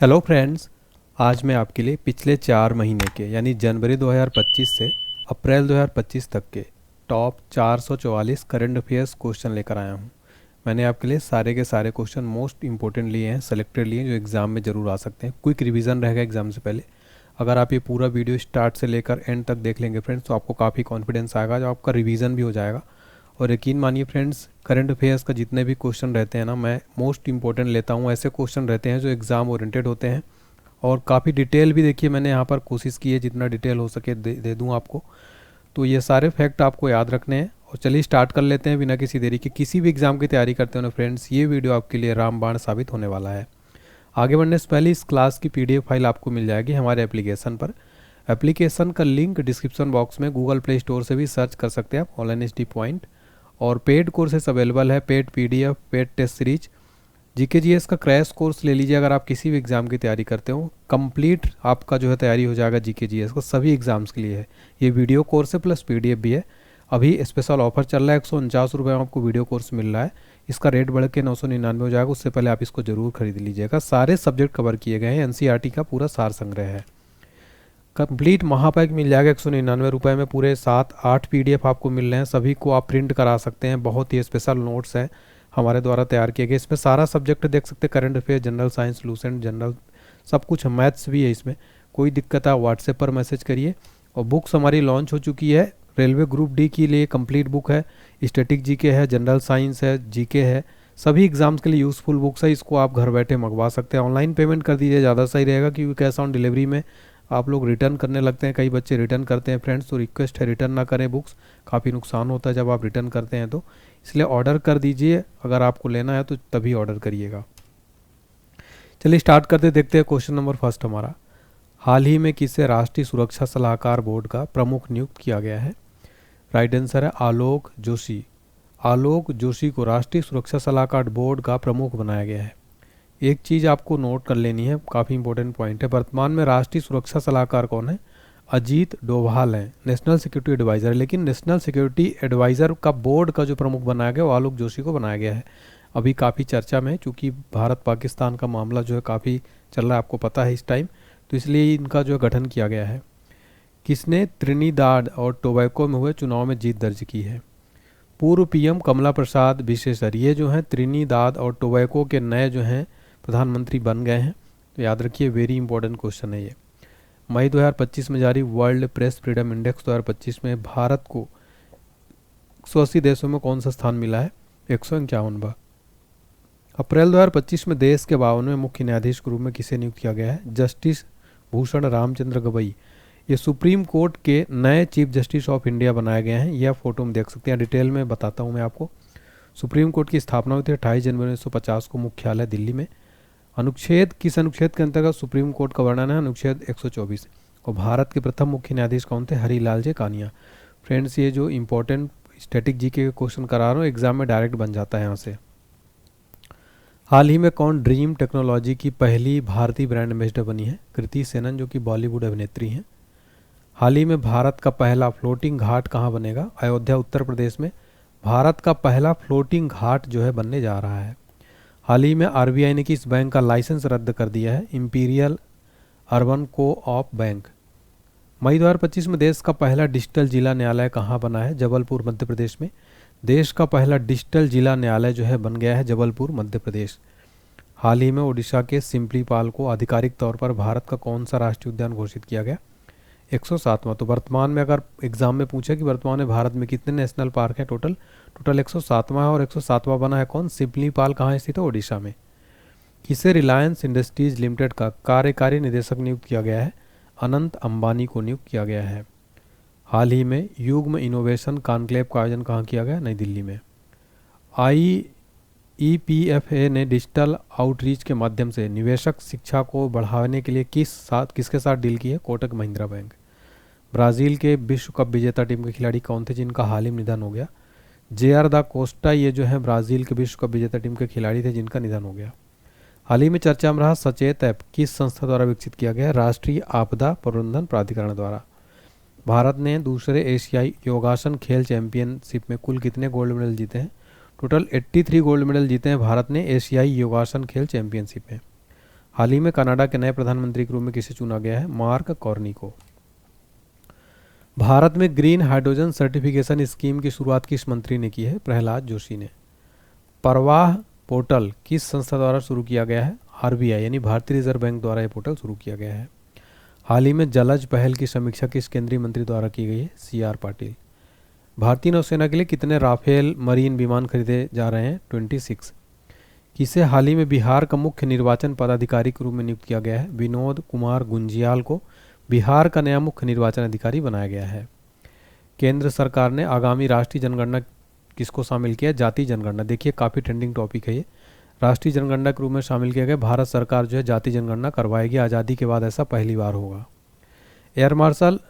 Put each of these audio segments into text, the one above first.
Hello friends. आज मैं आपके लिए पिछले 4 महीने के यानी जनवरी 2025 से अप्रैल 2025 तक के टॉप 444 करंट अफेयर्स क्वेश्चन लेकर आया हूँ। मैंने आपके लिए सारे के सारे क्वेश्चन मोस्ट इंपॉर्टेंट लिए हैं, सेलेक्टेड लिए हैं, जो एग्ज़ाम में ज़रूर आ सकते हैं। क्विक रिवीजन रहेगा एग्ज़ाम से पहले। अगर आप ये पूरा वीडियो स्टार्ट से लेकर एंड तक देख लेंगे फ्रेंड्स, तो आपको काफ़ी कॉन्फिडेंस आएगा, जो आपका रिवीजन भी हो जाएगा। और यकीन मानिए फ्रेंड्स, करंट अफेयर्स का जितने भी क्वेश्चन रहते हैं ना, मैं मोस्ट इंपॉर्टेंट लेता हूँ। ऐसे क्वेश्चन रहते हैं जो एग्ज़ाम ओरिएंटेड होते हैं और काफ़ी डिटेल भी, देखिए मैंने यहाँ पर कोशिश की है जितना डिटेल हो सके दे दूँ आपको। तो ये सारे फैक्ट आपको याद रखने हैं। और चलिए स्टार्ट कर लेते हैं बिना किसी देरी के। किसी भी एग्ज़ाम की तैयारी करते हो ना फ्रेंड्स, ये वीडियो आपके लिए रामबाण साबित होने वाला है। आगे बढ़ने से पहले इस क्लास की पीडीएफ फाइल आपको मिल जाएगी हमारे एप्लीकेशन पर। एप्लीकेशन का लिंक डिस्क्रिप्शन बॉक्स में, गूगल प्ले स्टोर से भी सर्च कर सकते हैं आप, ऑनलाइन एसडी पॉइंट। और पेड कोर्सेस अवेलेबल है, paid PDF, paid test series. GK GS का क्रैश कोर्स ले लीजिए अगर आप किसी भी एग्ज़ाम की तैयारी करते हो। कंप्लीट आपका जो है तैयारी हो जाएगा जीके जीएस का, सभी एग्ज़ाम्स के लिए है। ये वीडियो कोर्स है प्लस पीडीएफ भी है। अभी स्पेशल ऑफर चल रहा है, 149 रुपये में आपको वीडियो कोर्स मिल रहा है। इसका रेट बढ़ के 999 हो जाएगा। उससे पहले आप इसको ज़रूर खरीद लीजिएगा। सारे सब्जेक्ट कवर किए गए हैं, एनसीईआरटी का पूरा सार संग्रह है। कंप्लीट महापैक मिल जाएगा 199 रुपये में। पूरे 7-8 पीडीएफ आपको मिल रहे हैं, सभी को आप प्रिंट करा सकते हैं। बहुत ही स्पेशल नोट्स हैं हमारे द्वारा तैयार किए गए। इसमें सारा सब्जेक्ट देख सकते हैं, current affair, general science, Lucent general, सब कुछ। मैथ्स भी है इसमें। कोई दिक्कत है व्हाट्सएप पर मैसेज करिए। और बुक्स हमारी लॉन्च हो चुकी है। रेलवे ग्रुप डी के लिए कंप्लीट बुक है, स्टैटिक जीके है, जनरल साइंस है, जीके है, सभी एग्जाम्स के लिए यूज़फुल बुक्स है। इसको आप घर बैठे मंगवा सकते हैं। ऑनलाइन पेमेंट कर दीजिए, ज़्यादा सही रहेगा, क्योंकि कैश ऑन डिलीवरी में आप लोग रिटर्न करने लगते हैं। कई बच्चे रिटर्न करते हैं फ्रेंड्स, तो रिक्वेस्ट है रिटर्न ना करें बुक्स। काफ़ी नुकसान होता है जब आप रिटर्न करते हैं, तो इसलिए ऑर्डर कर दीजिए। अगर आपको लेना है तो तभी ऑर्डर करिएगा। चलिए स्टार्ट करते, देखते हैं क्वेश्चन नंबर फर्स्ट हमारा। हाल ही में किसे राष्ट्रीय सुरक्षा सलाहकार बोर्ड का प्रमुख नियुक्त किया गया है? राइट आंसर है आलोक जोशी। आलोक जोशी को राष्ट्रीय सुरक्षा सलाहकार बोर्ड का प्रमुख बनाया गया है। एक चीज़ आपको नोट कर लेनी है, काफ़ी इंपॉर्टेंट पॉइंट है। वर्तमान में राष्ट्रीय सुरक्षा सलाहकार कौन है? अजीत डोभाल हैं, नेशनल सिक्योरिटी एडवाइज़र। लेकिन नेशनल सिक्योरिटी एडवाइज़र का बोर्ड का जो प्रमुख बनाया गया वो आलोक जोशी को बनाया गया है। अभी काफ़ी चर्चा में है, क्योंकि भारत पाकिस्तान का मामला जो है काफ़ी चल रहा है, आपको पता है इस टाइम, तो इसलिए इनका जो गठन किया गया है। किसने त्रिनिदाद और टोबैको में हुए चुनाव में जीत दर्ज की है? पूर्व पीएम कमला प्रसाद विशेषर, ये जो हैं त्रिनिदाद और टोबैको के नए जो हैं प्रधानमंत्री बन गए हैं। तो याद रखिए, वेरी इंपॉर्टेंट क्वेश्चन है ये। मई 2025 में जारी वर्ल्ड प्रेस फ्रीडम इंडेक्स 2025 में भारत को 180 देशों में कौन सा स्थान मिला है? 151वां। अप्रैल 2025 में देश के 52वें मुख्य न्यायाधीश के रूप में किसे नियुक्त किया गया है? जस्टिस भूषण रामचंद्र गवई। ये सुप्रीम कोर्ट के नए चीफ जस्टिस ऑफ इंडिया बनाए गए हैं। यह फोटो में देख सकते हैं, डिटेल में बताता हूँ मैं आपको। सुप्रीम कोर्ट की स्थापना हुई थी 28 जनवरी 1950 को, मुख्यालय दिल्ली में। अनुच्छेद, किस अनुच्छेद के अंतर्गत सुप्रीम कोर्ट का वर्णन है? अनुच्छेद 124। और भारत के प्रथम मुख्य न्यायाधीश कौन थे? हरिलाल जे कानिया। फ्रेंड्स, ये जो इंपॉर्टेंट स्टैटिक जी के क्वेश्चन करा रहा हूँ, एग्जाम में डायरेक्ट बन जाता है यहाँ से। हाल ही में कौन ड्रीम टेक्नोलॉजी की पहली भारतीय ब्रांड एम्बेसडर बनी है? कृति सेनन, जो कि बॉलीवुड अभिनेत्री हैं। हाल ही में भारत का पहला फ्लोटिंग घाट कहाँ बनेगा? अयोध्या, उत्तर प्रदेश में भारत का पहला फ्लोटिंग घाट जो है बनने जा रहा है। हाल ही में आरबीआई ने किस बैंक का लाइसेंस रद्द कर दिया है? Imperial Urban Co-op Bank. मई 2025 में देश का पहला डिजिटल जिला न्यायालय कहाँ बना है? जबलपुर, मध्य प्रदेश में। देश का पहला डिजिटल जिला न्यायालय जो है बन गया है जबलपुर, मध्य प्रदेश। हाल ही में ओडिशा के सिम्पलीपाल को आधिकारिक तौर पर भारत का कौन सा राष्ट्रीय उद्यान घोषित किया गया? 107वां। तो वर्तमान में अगर एग्जाम में पूछे कि वर्तमान में भारत में कितने नेशनल पार्क हैं, टोटल 107वां है। और 107वां बना है कौन? सिम्पलीपाल। कहाँ स्थित है? ओडिशा में। किसे रिलायंस इंडस्ट्रीज लिमिटेड का कार्यकारी निदेशक नियुक्त किया गया है? अनंत अंबानी को नियुक्त किया गया है। हाल ही में युग्म इनोवेशन कॉन्क्लेव का आयोजन कहाँ किया गया? नई दिल्ली में। IEPFA ने डिजिटल आउटरीच के माध्यम से निवेशक शिक्षा को बढ़ाने के लिए किसके साथ डील की है? कोटक महिंद्रा बैंक। ब्राज़ील के विश्व कप विजेता टीम के खिलाड़ी कौन थे जिनका हाल ही में निधन हो गया? JR दा कोस्टा, ये जो है ब्राज़ील के विश्व कप विजेता टीम के खिलाड़ी थे जिनका निधन हो गया। हाल ही में चर्चा में रहा सचेत ऐप किस संस्था द्वारा विकसित किया गया? राष्ट्रीय आपदा प्रबंधन प्राधिकरण द्वारा। भारत ने दूसरे एशियाई योगासन खेल चैंपियनशिप में कुल कितने गोल्ड मेडल जीते हैं? टोटल 83 गोल्ड मेडल जीते हैं भारत ने एशियाई योगासन खेल चैंपियनशिप में। हाल ही में कनाडा के नए प्रधानमंत्री के रूप में किसे चुना गया है? मार्क कार्नी को। भारत में ग्रीन हाइड्रोजन सर्टिफिकेशन स्कीम की शुरुआत किस मंत्री ने की है? प्रहलाद जोशी ने। प्रवाह पोर्टल किस संस्था द्वारा शुरू किया गया है? आरबीआई यानी भारतीय रिजर्व बैंक द्वारा यह पोर्टल शुरू किया गया है। हाल ही में जलज पहल की समीक्षा किस केंद्रीय मंत्री द्वारा की गई है? CR पाटिल। भारतीय नौसेना के लिए कितने राफेल मरीन विमान खरीदे जा रहे हैं? 26। किसे हाल ही में बिहार का मुख्य निर्वाचन पदाधिकारी के रूप में नियुक्त किया गया है? विनोद कुमार गुंजियाल को बिहार का नया मुख्य निर्वाचन अधिकारी बनाया गया है। केंद्र सरकार ने आगामी राष्ट्रीय जनगणना किसको शामिल किया? जाति जनगणना। देखिए काफ़ी ट्रेंडिंग टॉपिक है ये। राष्ट्रीय जनगणना के रूप में शामिल किया गया। भारत सरकार जो है जाति जनगणना करवाएगी। आज़ादी के बाद ऐसा पहली बार होगा। एयर मार्शल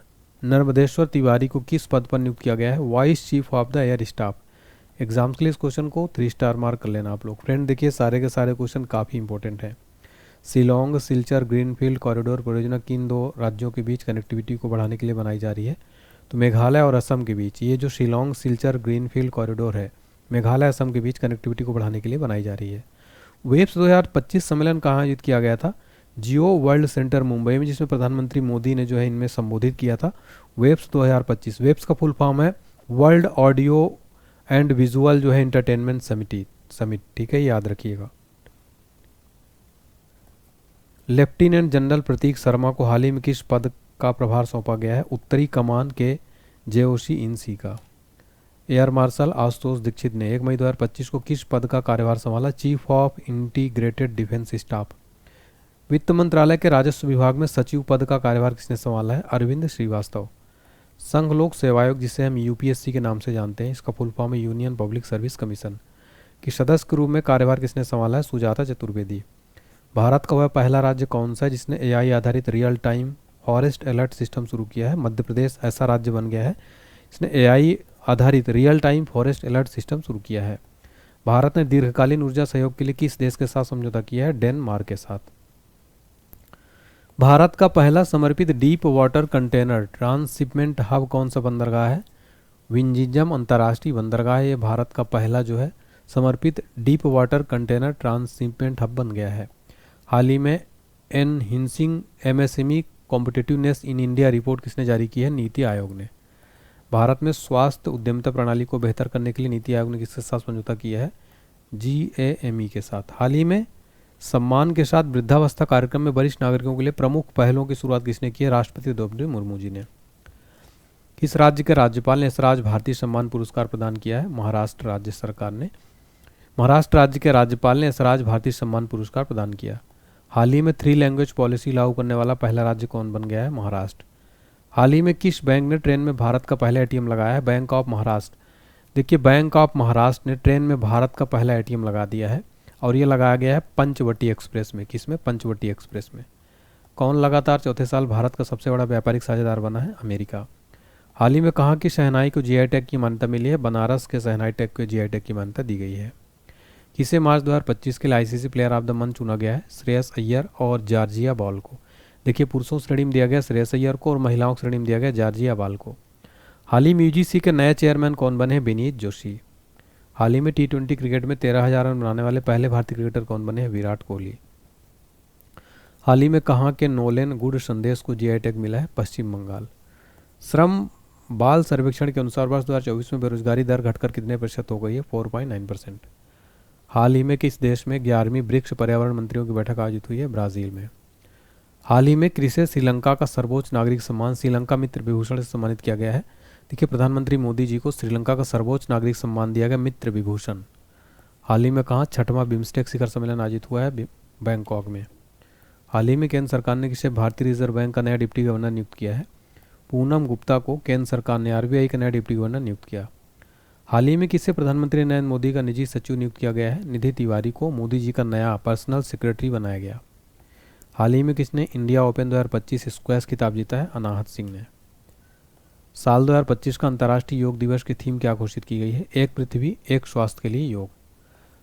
नर्मदेश्वर तिवारी को किस पद पर नियुक्त किया गया है? Vice chief of the air staff. Exams के लिए इस क्वेश्चन को 3 स्टार मार्क कर लेना आप लोग। फ्रेंड देखिए सारे के सारे क्वेश्चन काफ़ी इंपॉर्टेंट हैं। शिलोंग सिलचर ग्रीनफील्ड कॉरिडोर परियोजना किन 2 राज्यों के बीच कनेक्टिविटी को बढ़ाने के लिए बनाई जा रही है? तो मेघालय और असम के बीच। ये जो शिलोंग सिलचर ग्रीनफील्ड कॉरिडोर है मेघालय असम के बीच कनेक्टिविटी को बढ़ाने के लिए बनाई जा रही है। वेब्स 2025 सम्मेलन कहाँ आयोजित किया गया था? जियो वर्ल्ड सेंटर मुंबई में, जिसमें प्रधानमंत्री मोदी ने जो है इनमें संबोधित किया था। वेब्स 2025। वेब्स का फुल फॉर्म है वर्ल्ड ऑडियो एंड विजुअल जो है इंटरटेनमेंट समिट। ठीक है, याद रखिएगा। लेफ्टिनेंट जनरल प्रतीक शर्मा को हाल ही में किस पद का प्रभार सौंपा गया है? उत्तरी कमान के JOC इन सी का। एयर मार्शल आशुतोष दीक्षित ने 1 मई 2025 को किस पद का कार्यभार संभाला? Chief of integrated defence staff. वित्त मंत्रालय के राजस्व विभाग में सचिव पद का कार्यभार किसने संभाला है? अरविंद श्रीवास्तव। संघ लोक सेवा आयोग, जिसे हम UPSC के नाम से जानते हैं, इसका फुल फॉर्म है यूनियन पब्लिक सर्विस कमीशन, की सदस्य के रूप में कार्यभार किसने संभाला है? सुजाता चतुर्वेदी। भारत का वह पहला राज्य कौन सा है जिसने AI आधारित real time forest alert system शुरू किया है? मध्य प्रदेश ऐसा राज्य बन गया है जिसने AI आधारित real time forest alert system शुरू किया है। भारत ने दीर्घकालीन ऊर्जा सहयोग के लिए किस देश के साथ समझौता किया है? डेनमार्क के साथ। भारत का पहला समर्पित deep water container transshipment hub कौन सा बंदरगाह है? विंझिजम अंतर्राष्ट्रीय बंदरगाह। ये भारत का पहला जो है समर्पित deep water container transshipment hub बन गया है। हाल ही में एनहिंसिंग MSME competitiveness in India report किसने जारी की है? नीति आयोग ने। भारत में स्वास्थ्य उद्यमिता प्रणाली को बेहतर करने के लिए नीति आयोग ने किसके साथ समझौता किया है? GAME के साथ। हाल ही में सम्मान के साथ वृद्धावस्था कार्यक्रम में वरिष्ठ नागरिकों के लिए प्रमुख पहलों की शुरुआत किसने की है? राष्ट्रपति द्रौपदी मुर्मू जी ने। किस राज्य के राज्यपाल ने ऐश्वर्य भारतीय सम्मान पुरस्कार प्रदान किया है? महाराष्ट्र राज्य सरकार ने। महाराष्ट्र राज्य के राज्यपाल ने ऐश्वर्य भारतीय सम्मान पुरस्कार प्रदान किया। हाल ही में 3 लैंग्वेज पॉलिसी लागू करने वाला पहला राज्य कौन बन गया है? महाराष्ट्र। हाल ही में किस बैंक ने ट्रेन में भारत का पहला ATM लगाया है? Bank of Maharashtra. देखिए बैंक ऑफ महाराष्ट्र ने ट्रेन में भारत का पहला ATM लगा दिया है और ये लगाया गया है पंचवटी एक्सप्रेस में। किसमें? पंचवटी एक्सप्रेस में। कौन लगातार चौथे साल भारत का सबसे बड़ा व्यापारिक साझेदार बना है? अमेरिका। हाल ही में कहाँ की शहनाई को GI टैग की मान्यता मिली है? बनारस के शहनाई टैग को GI टैग की मान्यता दी गई है। किसे मार्च 2025 के लिए ICC player of the month चुना गया है? श्रेयस अय्यर और जॉर्जिया बॉल को। देखिए पुरुषों श्रेणी में दिया गया श्रेयस अय्यर को और महिलाओं श्रेणी में दिया गया जॉर्जिया बॉल को। हाल ही में UGC के नए चेयरमैन कौन बने हैं? विनीत जोशी। हाल ही में T20 क्रिकेट में 13,000 रन बनाने वाले पहले भारतीय क्रिकेटर कौन बने हैं? विराट कोहली। हाल ही में कहाँ के नोलेन गुड संदेश को GI टैग मिला है? पश्चिम बंगाल। श्रम बाल सर्वेक्षण के अनुसार वर्ष 2024 में बेरोजगारी दर घटकर कितने प्रतिशत हो गई है? 4.9%। हाल ही में किस देश में 11वीं ब्रिक्स पर्यावरण मंत्रियों की बैठक आयोजित हुई है? ब्राजील में। हाल ही में किसे श्रीलंका का सर्वोच्च नागरिक सम्मान श्रीलंका मित्र विभूषण से सम्मानित किया गया है? देखिए प्रधानमंत्री मोदी जी को श्रीलंका का सर्वोच्च नागरिक सम्मान दिया गया मित्र विभूषण। हाल ही में कहाँ 6वां बिम्स्टेक शिखर सम्मेलन आयोजित हुआ है? बैंकॉक में। हाल ही में केंद्र सरकार ने किसे भारतीय रिजर्व बैंक का नया डिप्टी गवर्नर नियुक्त किया है? पूनम गुप्ता को केंद्र सरकार ने RBI का नया डिप्टी गवर्नर नियुक्त किया। हाल ही में किसे प्रधानमंत्री नरेंद्र मोदी का निजी सचिव नियुक्त किया गया है? निधि तिवारी को मोदी जी का नया पर्सनल सेक्रेटरी बनाया गया। हाल ही में किसने इंडिया ओपन 2025 स्क्वैश खिताब जीता है? अनाहत सिंह ने। साल 2025 का अंतर्राष्ट्रीय योग दिवस की थीम क्या घोषित की गई है? एक पृथ्वी एक स्वास्थ्य के लिए योग।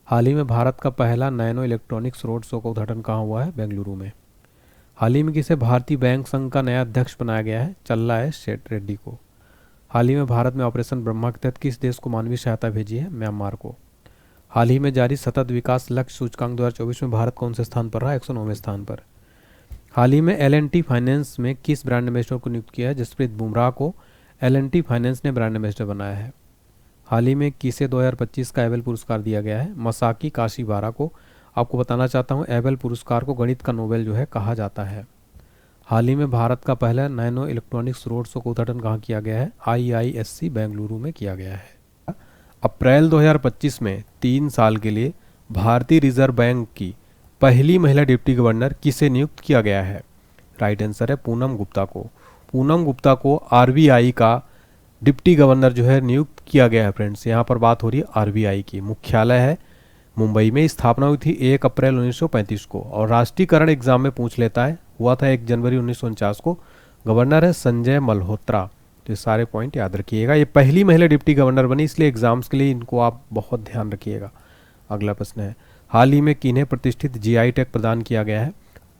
हाल ही में भारत का पहला नैनो इलेक्ट्रॉनिक्स रोड शो का उद्घाटन कहाँ हुआ है? बेंगलुरु में। हाल ही में किसे भारतीय बैंक संघ का नया अध्यक्ष बनाया गया है? चल्ला है शेट रेड्डी को। हाल ही में भारत में ऑपरेशन ब्रह्मा के तहत किस देश को मानवीय सहायता भेजी है? म्यांमार को। हाल ही में जारी सतत विकास लक्ष्य सूचकांक 2024 में भारत कौन से स्थान पर रहा? 109वें स्थान पर। हाल ही में L&T फाइनेंस में किस ब्रांड एम्बेसडर को नियुक्त किया है? जसप्रीत बुमराह को L&T फाइनेंस ने ब्रांड एम्बेसडर बनाया है। हाल ही में किसे 2025 का एबेल पुरस्कार दिया गया है? मसाकी काशीवारा को। आपको बताना चाहता हूँ एबेल पुरस्कार को गणित का नोबेल जो है कहा जाता है। हाल ही में भारत का पहला नैनो इलेक्ट्रॉनिक्स रोड शो का उद्घाटन कहाँ किया गया है? IISC बेंगलुरु में किया गया है। अप्रैल 2025 में 3 साल के लिए भारतीय रिजर्व बैंक की पहली महिला डिप्टी गवर्नर किसे नियुक्त किया गया है? राइट आंसर है पूनम गुप्ता को। पूनम गुप्ता को RBI का डिप्टी गवर्नर जो है नियुक्त किया गया है। फ्रेंड्स, यहाँ पर बात हो रही है RBI की। मुख्यालय है मुंबई में। स्थापना हुई थी 1 अप्रैल 1935 को और राष्ट्रीयकरण एग्जाम में पूछ लेता है, हुआ था 1 जनवरी 1949 को। गवर्नर है संजय मल्होत्रा। तो ये सारे पॉइंट याद रखिएगा। ये पहली महिला डिप्टी गवर्नर बनी, इसलिए एग्जाम्स के लिए इनको आप बहुत ध्यान रखिएगा। अगला प्रश्न है, हाल ही में किन्हें प्रतिष्ठित GI टैग प्रदान किया गया है?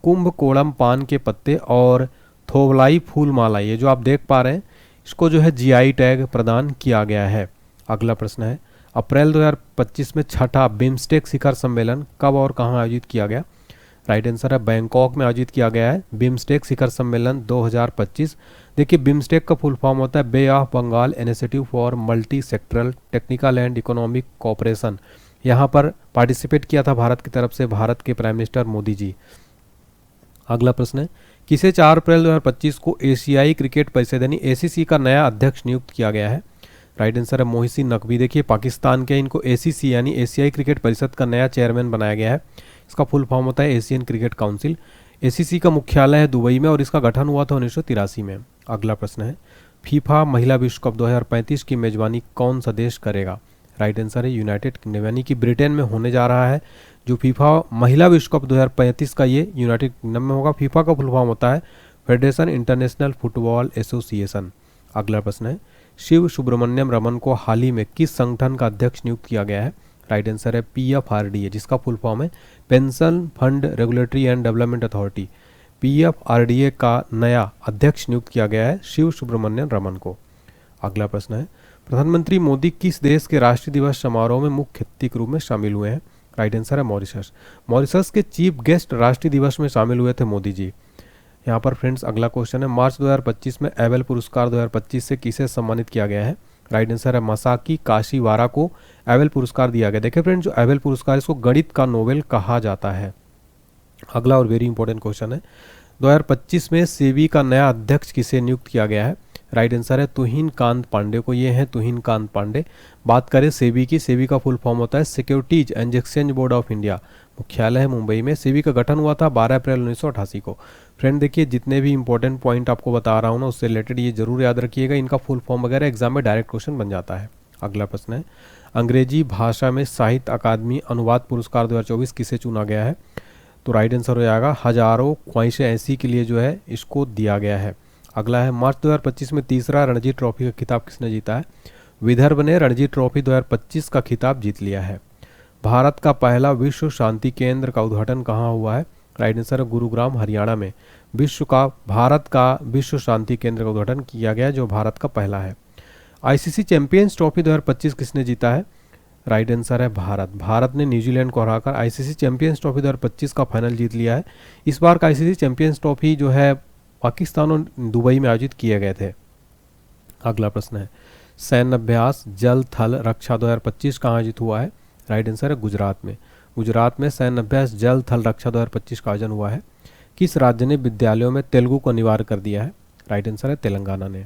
कुंभकोणम पान के पत्ते और थोवलाई फूल माला, ये जो आप देख पा रहे हैं, इसको जो है GI टैग प्रदान किया गया है। अगला प्रश्न है, अप्रैल 2025 में छठा बिम्स्टेक शिखर सम्मेलन कब और कहां आयोजित किया गया? राइट आंसर है बैंकॉक में आयोजित किया गया है बिम्स्टेक शिखर सम्मेलन 2025। देखिए, बिम्स्टेक का फुल फॉर्म होता है Bay of Bengal Initiative for Multi Sectoral Technical and Economic Cooperation. यहाँ पर पार्टिसिपेट किया था भारत की तरफ से भारत के प्राइम मिनिस्टर मोदी जी। अगला प्रश्न है, किसे 4 अप्रैल 2025 को एशियाई क्रिकेट परिषद यानी ACC का नया अध्यक्ष नियुक्त किया गया है? राइट आंसर है मोहसिन नकवी। देखिए, पाकिस्तान के इनको ACC यानी एशियाई क्रिकेट परिषद का नया चेयरमैन बनाया गया है। इसका फुल फॉर्म होता है एशियन क्रिकेट काउंसिल। ACC का मुख्यालय है दुबई में और इसका गठन हुआ था 1983 में। अगला प्रश्न है, फीफा महिला विश्व कप 2035 की मेजबानी कौन सा देश करेगा? राइट आंसर है यूनाइटेड किंगडम, यानी कि ब्रिटेन में होने जा रहा है जो फीफा महिला विश्व कप 2035 का, ये यूनाइटेड किंगडम में होगा। फीफा का फुल फॉर्म होता है फेडरेशन इंटरनेशनल फुटबॉल एसोसिएशन। अगला प्रश्न है, शिव सुब्रमण्यम रमन को हाल ही में किस संगठन का अध्यक्ष नियुक्त किया गया है? राइट आंसर है PFRDA, जिसका फुल फॉर्म है pension fund regulatory and development authority. PFRDA का नया अध्यक्ष नियुक्त किया गया है शिव सुब्रमण्यम रमन को। अगला प्रश्न है, प्रधानमंत्री मोदी किस देश के राष्ट्रीय दिवस समारोह में मुख्य अतिथि के रूप में शामिल हुए हैं? राइट आंसर है मॉरिशस। मॉरिशस के चीफ गेस्ट राष्ट्रीय दिवस में शामिल हुए थे मोदी जी। यहाँ पर फ्रेंड्स अगला क्वेश्चन है, मार्च 2025 में एबेल पुरस्कार 2025 से किसे सम्मानित किया गया है? राइट आंसर है मसाकी काशीवारा को एबेल पुरस्कार दिया गया। देखिए फ्रेंड्स, जो एबेल पुरस्कार इसको गणित का नोबेल कहा जाता है। अगला और वेरी इंपॉर्टेंट क्वेश्चन है, 2025 में सेबी का नया अध्यक्ष किसे नियुक्त किया गया है? राइट आंसर है तुहिन कांत पांडे को। ये हैं तुहिन कांत पांडे। बात करें सेबी की, सेबी का फुल फॉर्म होता है securities and exchange board of India. मुख्यालय है मुंबई में। सेबी का गठन हुआ था 12 अप्रैल 1988 को। फ्रेंड देखिए, जितने भी इंपॉर्टेंट पॉइंट आपको बता रहा हूँ ना, उससे रिलेटेड ये जरूर याद रखिएगा। इनका फुल फॉर्म वगैरह एग्जाम में डायरेक्ट क्वेश्चन बन जाता है। अगला प्रश्न है, अंग्रेजी भाषा में साहित्य अकादमी अनुवाद पुरस्कार 2024 किसे चुना गया है? तो राइट आंसर हो जाएगा हजारों ख्वाहिशें ऐसी के लिए जो है इसको दिया गया है। अगला है, मार्च 2025 में तीसरा रणजी ट्रॉफी का खिताब किसने जीता है? विदर्भ ने रणजी ट्रॉफी 2025 का खिताब जीत लिया है। भारत का पहला विश्व शांति केंद्र का उद्घाटन कहाँ हुआ है? राइट आंसर है गुरुग्राम हरियाणा में। भारत का विश्व शांति केंद्र का उद्घाटन किया गया जो भारत का पहला है। ICC चैंपियंस ट्रॉफी 2025 किसने जीता है? राइट आंसर है भारत ने न्यूजीलैंड को हराकर ICC चैंपियंस ट्रॉफी 2025 का फाइनल जीत लिया है। इस बार का ICC चैंपियंस ट्रॉफी जो है पाकिस्तान और दुबई में आयोजित किए गए थे। अगला प्रश्न है, सैन्य अभ्यास जल थल रक्षा 2025 कहाँ आयोजित हुआ है? राइट आंसर है गुजरात में। गुजरात में सैन्य अभ्यास जल थल रक्षा 2025 का आयोजन हुआ है। किस राज्य ने विद्यालयों में तेलुगु को अनिवार्य कर दिया है? राइट आंसर है तेलंगाना ने।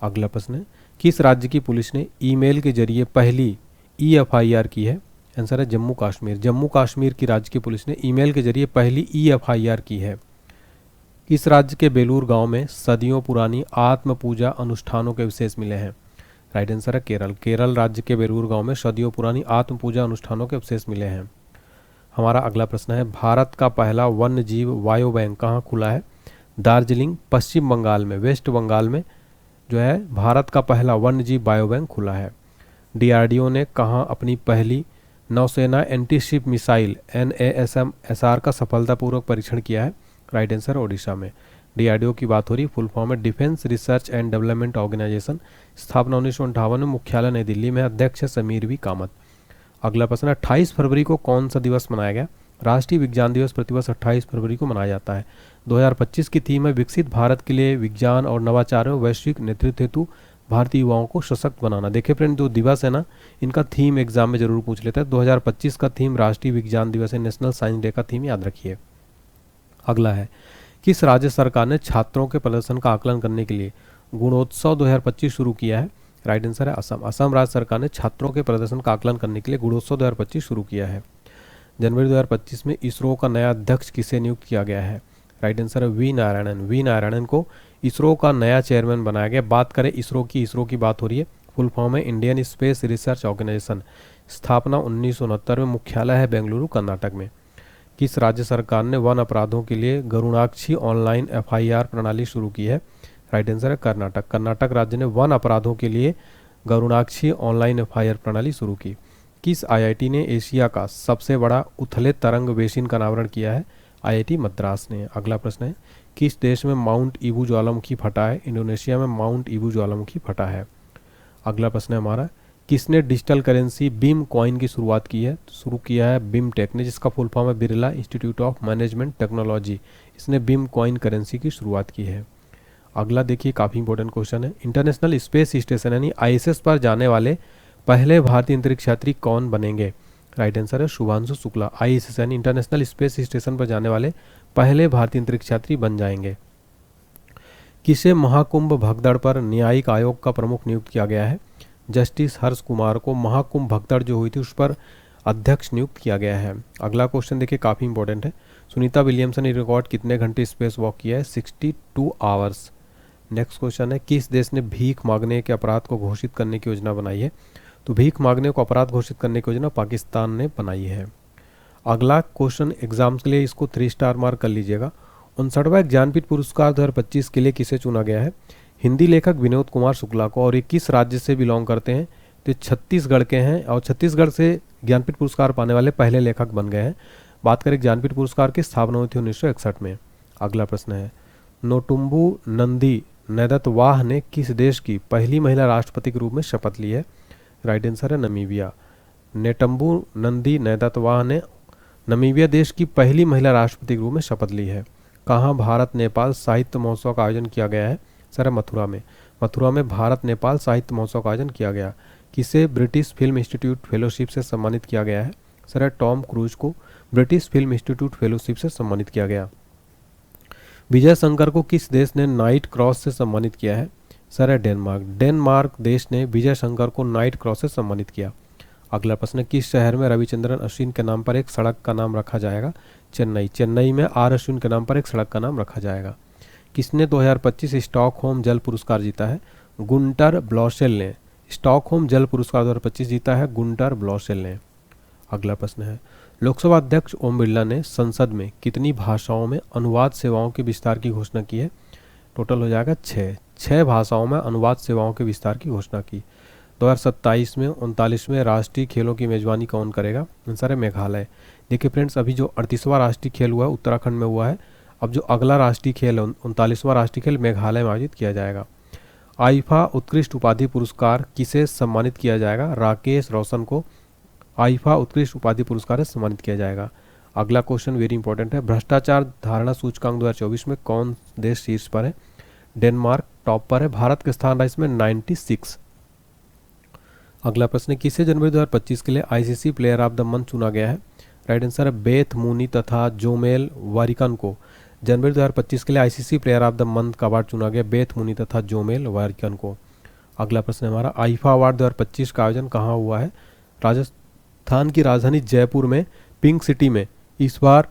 अगला प्रश्न है, किस राज्य की पुलिस ने ईमेल के जरिए पहली EFIR की है? आंसर है जम्मू कश्मीर। जम्मू कश्मीर की राज्य की पुलिस ने ईमेल के जरिए पहली EFIR की है। किस राज्य के बेलूर गांव में सदियों पुरानी आत्म पूजा अनुष्ठानों के विशेष मिले हैं? राइट आंसर है केरल। केरल राज्य के बेलूर गांव में सदियों पुरानी आत्म पूजा अनुष्ठानों के अवशेष मिले हैं। हमारा अगला प्रश्न है, भारत का पहला वन्य जीव वायु बैंक कहाँ खुला है? दार्जिलिंग पश्चिम बंगाल में, वेस्ट बंगाल में जो है भारत का पहला वन्य जीव बायो बैंक खुला है। DRDO ने कहाँ अपनी पहली नौसेना एंटीशिप मिसाइल NASM-SR का सफलतापूर्वक परीक्षण किया है? राइट आंसर ओडिशा में। DRDO की बात हो रही, फुल फॉर्म है defence research and development organisation. स्थापना 1958 में, मुख्यालय नई दिल्ली में, अध्यक्ष है समीर वी कामत। अगला प्रश्न है 28 फरवरी को कौन सा दिवस मनाया गया? राष्ट्रीय विज्ञान दिवस प्रतिवर्ष 28 फरवरी को मनाया जाता है। 2025 की थीम है विकसित भारत के लिए विज्ञान और नवाचार में वैश्विक नेतृत्व हेतु भारतीय युवाओं को सशक्त बनाना। देखिए फ्रेंड, जो दिवस है ना, इनका थीम एग्जाम में जरूर पूछ लेते हैं। 2025 का थीम राष्ट्रीय विज्ञान दिवस है, नेशनल साइंस डे का थीम याद रखिए। अगला है, किस राज्य सरकार ने छात्रों के प्रदर्शन का आकलन करने के लिए गुणोत्सव 2025 शुरू किया है? राइट आंसर है असम। असम राज्य सरकार ने छात्रों के प्रदर्शन का आकलन करने के लिए गुणोत्सव 2025 शुरू किया है। जनवरी 2025 में इसरो का नया अध्यक्ष किसे नियुक्त किया गया है? राइट आंसर है वी नारायणन। वी नारायणन को इसरो का नया चेयरमैन बनाया गया। बात करें इसरो की बात हो रही है। फुल फॉर्म है इंडियन स्पेस रिसर्च ऑर्गेनाइजेशन। स्थापना 1969 में, मुख्यालय है बेंगलुरु कर्नाटक में। किस राज्य सरकार ने वन अपराधों के लिए गरुणाक्षी ऑनलाइन FIR प्रणाली शुरू की है? राइट आंसर है कर्नाटक। कर्नाटक राज्य ने वन अपराधों के लिए गरुणाक्षी ऑनलाइन FIR प्रणाली शुरू की। किस IIT ने एशिया का सबसे बड़ा उथले तरंग बेसिन का अनावरण किया है? IIT मद्रास ने। अगला प्रश्न है, किस देश में माउंट ईबू ज्वालामुखी फटा है? इंडोनेशिया में माउंट ईबू ज्वालामुखी फटा है। अगला प्रश्न है हमारा, किसने डिजिटल करेंसी बीम कॉइन की शुरुआत की है? शुरू किया है BIMTech ने, जिसका फुल फॉर्म है Birla institute of management technology. इसने बीम कॉइन करेंसी की शुरुआत की है। अगला देखिए, काफ़ी इंपॉर्टेंट क्वेश्चन है। इंटरनेशनल स्पेस स्टेशन यानी ISS पर जाने वाले पहले भारतीय अंतरिक्ष यात्री कौन बनेंगे? राइट आंसर है शुभांशु शुक्ला। ISS यानी इंटरनेशनल स्पेस स्टेशन पर जाने वाले पहले भारतीय अंतरिक्ष यात्री बन जाएंगे। किसे महाकुंभ भगदड़ पर न्यायिक आयोग का प्रमुख नियुक्त किया गया है? जस्टिस हर्ष कुमार को महाकुंभ भगदड़ जो हुई थी उस पर अध्यक्ष नियुक्त किया गया है। अगला क्वेश्चन देखिए, काफ़ी इंपॉर्टेंट है। सुनीता विलियमसन ने रिकॉर्ड कितने घंटे स्पेस वॉक किया है? 62 आवर्स। नेक्स्ट क्वेश्चन है, किस देश ने भीख मांगने के अपराध को घोषित करने की योजना बनाई है? तो भीख मांगने को अपराध घोषित करने की योजना पाकिस्तान ने बनाई है। अगला क्वेश्चन एग्जाम्स के लिए इसको 3 स्टार मार्क कर लीजिएगा। 59वां ज्ञानपीठ पुरस्कार 2025 के लिए किसे चुना गया है? हिंदी लेखक विनोद कुमार शुक्ला को। और ये किस राज्य से बिलोंग करते हैं? तो छत्तीसगढ़ के हैं और छत्तीसगढ़ से ज्ञानपीठ पुरस्कार पाने वाले पहले लेखक बन गए हैं। बात करें ज्ञानपीठ पुरस्कार की स्थापना हुई थी 1961 में। अगला प्रश्न है, नोटुम्बू नंदी नैदतवाह ने किस देश की पहली महिला राष्ट्रपति के रूप में शपथ ली है? राइट आंसर है नमीबिया। नेटम्बू नंदी नैदतवाह ने नमीबिया देश की पहली महिला राष्ट्रपति के रूप में शपथ ली है। कहाँ भारत नेपाल साहित्य महोत्सव का आयोजन किया गया है? सर मथुरा में। मथुरा में भारत नेपाल साहित्य महोत्सव का आयोजन किया गया। किसे ब्रिटिश फिल्म इंस्टीट्यूट फेलोशिप से सम्मानित किया गया है? सर टॉम क्रूज को ब्रिटिश फिल्म इंस्टीट्यूट फेलोशिप से सम्मानित किया गया। विजय शंकर को किस देश ने नाइट क्रॉस से सम्मानित किया है? सर है डेनमार्क। डेनमार्क देश ने विजय शंकर को नाइट क्रॉस से सम्मानित किया। अगला प्रश्न, किस शहर में रविचंद्रन अश्विन के नाम पर एक सड़क का नाम रखा जाएगा? चेन्नई। चेन्नई में R अश्विन के नाम पर एक सड़क का नाम रखा जाएगा। किसने 2025 स्टॉकहोम जल पुरस्कार जीता है? गुंटर ब्लॉसेल ने। स्टॉकहोम जल पुरस्कार 2025 जीता है गुंटर ब्लॉसेल ने। अगला प्रश्न है, लोकसभा अध्यक्ष ओम बिरला ने संसद में कितनी भाषाओं में अनुवाद सेवाओं के विस्तार की घोषणा की है? टोटल हो जाएगा 6 भाषाओं में अनुवाद सेवाओं के विस्तार की घोषणा की। 2027 में 39वें राष्ट्रीय खेलों की मेजबानी कौन करेगा? आंसर है मेघालय। देखिए फ्रेंड्स, अभी जो 38वां राष्ट्रीय खेल हुआ है उत्तराखंड में हुआ है। अब जो अगला राष्ट्रीय खेल है 39वां राष्ट्रीय खेल मेघालय में आयोजित किया जाएगा। आईफा उत्कृष्ट उपाधि पुरस्कार किसे सम्मानित किया जाएगा? राकेश रोशन को आईफा उत्कृष्ट उपाधि पुरस्कार से सम्मानित किया जाएगा। अगला क्वेश्चन वेरी इंपॉर्टेंट है, भ्रष्टाचार धारणा सूचकांक 2024 में कौन देश शीर्ष पर है? डेनमार्क टॉप पर है। भारत का स्थान रहा इसमें 96। अगला प्रश्न, किसे जनवरी 2025 के लिए ICC player of the month चुना गया है? राइट आंसर है बेथ मूनी तथा जोमेल वारिकन को जनवरी 2025 के लिए ICC player of the month का अवार्ड चुना गया। बेथ मूनी तथा जोमेल वारिकन को। अगला प्रश्न हमारा, आईफा अवार्ड 2025 का आयोजन कहाँ हुआ है? राजस्थान की राजधानी जयपुर में पिंक सिटी में इस बार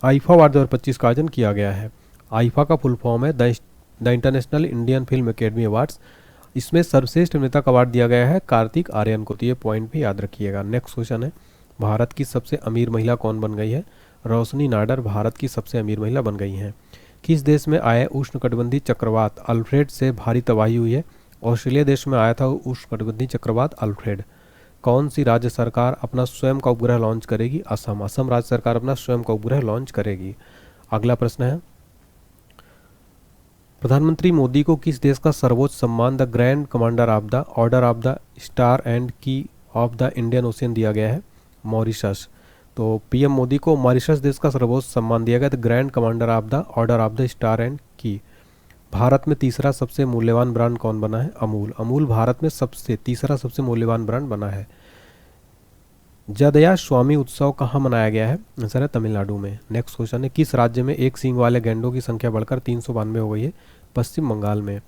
आईफा अवार्ड 2025 का आयोजन किया गया है। आईफा का फुल फॉर्म है the international Indian film academy awards. इसमें सर्वश्रेष्ठ अभिनेता का अवार्ड दिया गया है कार्तिक आर्यन को। तो ये पॉइंट भी याद रखिएगा। नेक्स्ट क्वेश्चन है, भारत की सबसे अमीर महिला कौन बन गई है? रोशनी नाडर भारत की सबसे अमीर महिला बन गई हैं। किस देश में आए उष्णकटिबंधीय चक्रवात अल्फ्रेड से भारी तबाही हुई है? ऑस्ट्रेलिया देश में आया था उष्णकटिबंधीय चक्रवात अल्फ्रेड। कौन सी राज्य सरकार अपना स्वयं का उपग्रह लॉन्च करेगी? असम। असम राज्य सरकार अपना स्वयं का उपग्रह लॉन्च करेगी। अगला प्रश्न है, प्रधानमंत्री मोदी को किस देश का सर्वोच्च सम्मान the grand commander of the order of the star and की ऑफ द इंडियन ओशियन दिया गया है? मॉरिशस। तो पीएम मोदी को मॉरिशस देश का सर्वोच्च सम्मान दिया गया, the grand commander of the order of the star and की। भारत में तीसरा सबसे मूल्यवान ब्रांड कौन बना है? अमूल। अमूल भारत में तीसरा सबसे मूल्यवान ब्रांड बना है। जदया स्वामी उत्सव कहाँ मनाया गया है? आंसर है तमिलनाडु में। नेक्स्ट क्वेश्चन है, किस राज्य में एक सींग वाले गैंडों की संख्या बढ़कर 392 हो गई है? पश्चिम बंगाल में।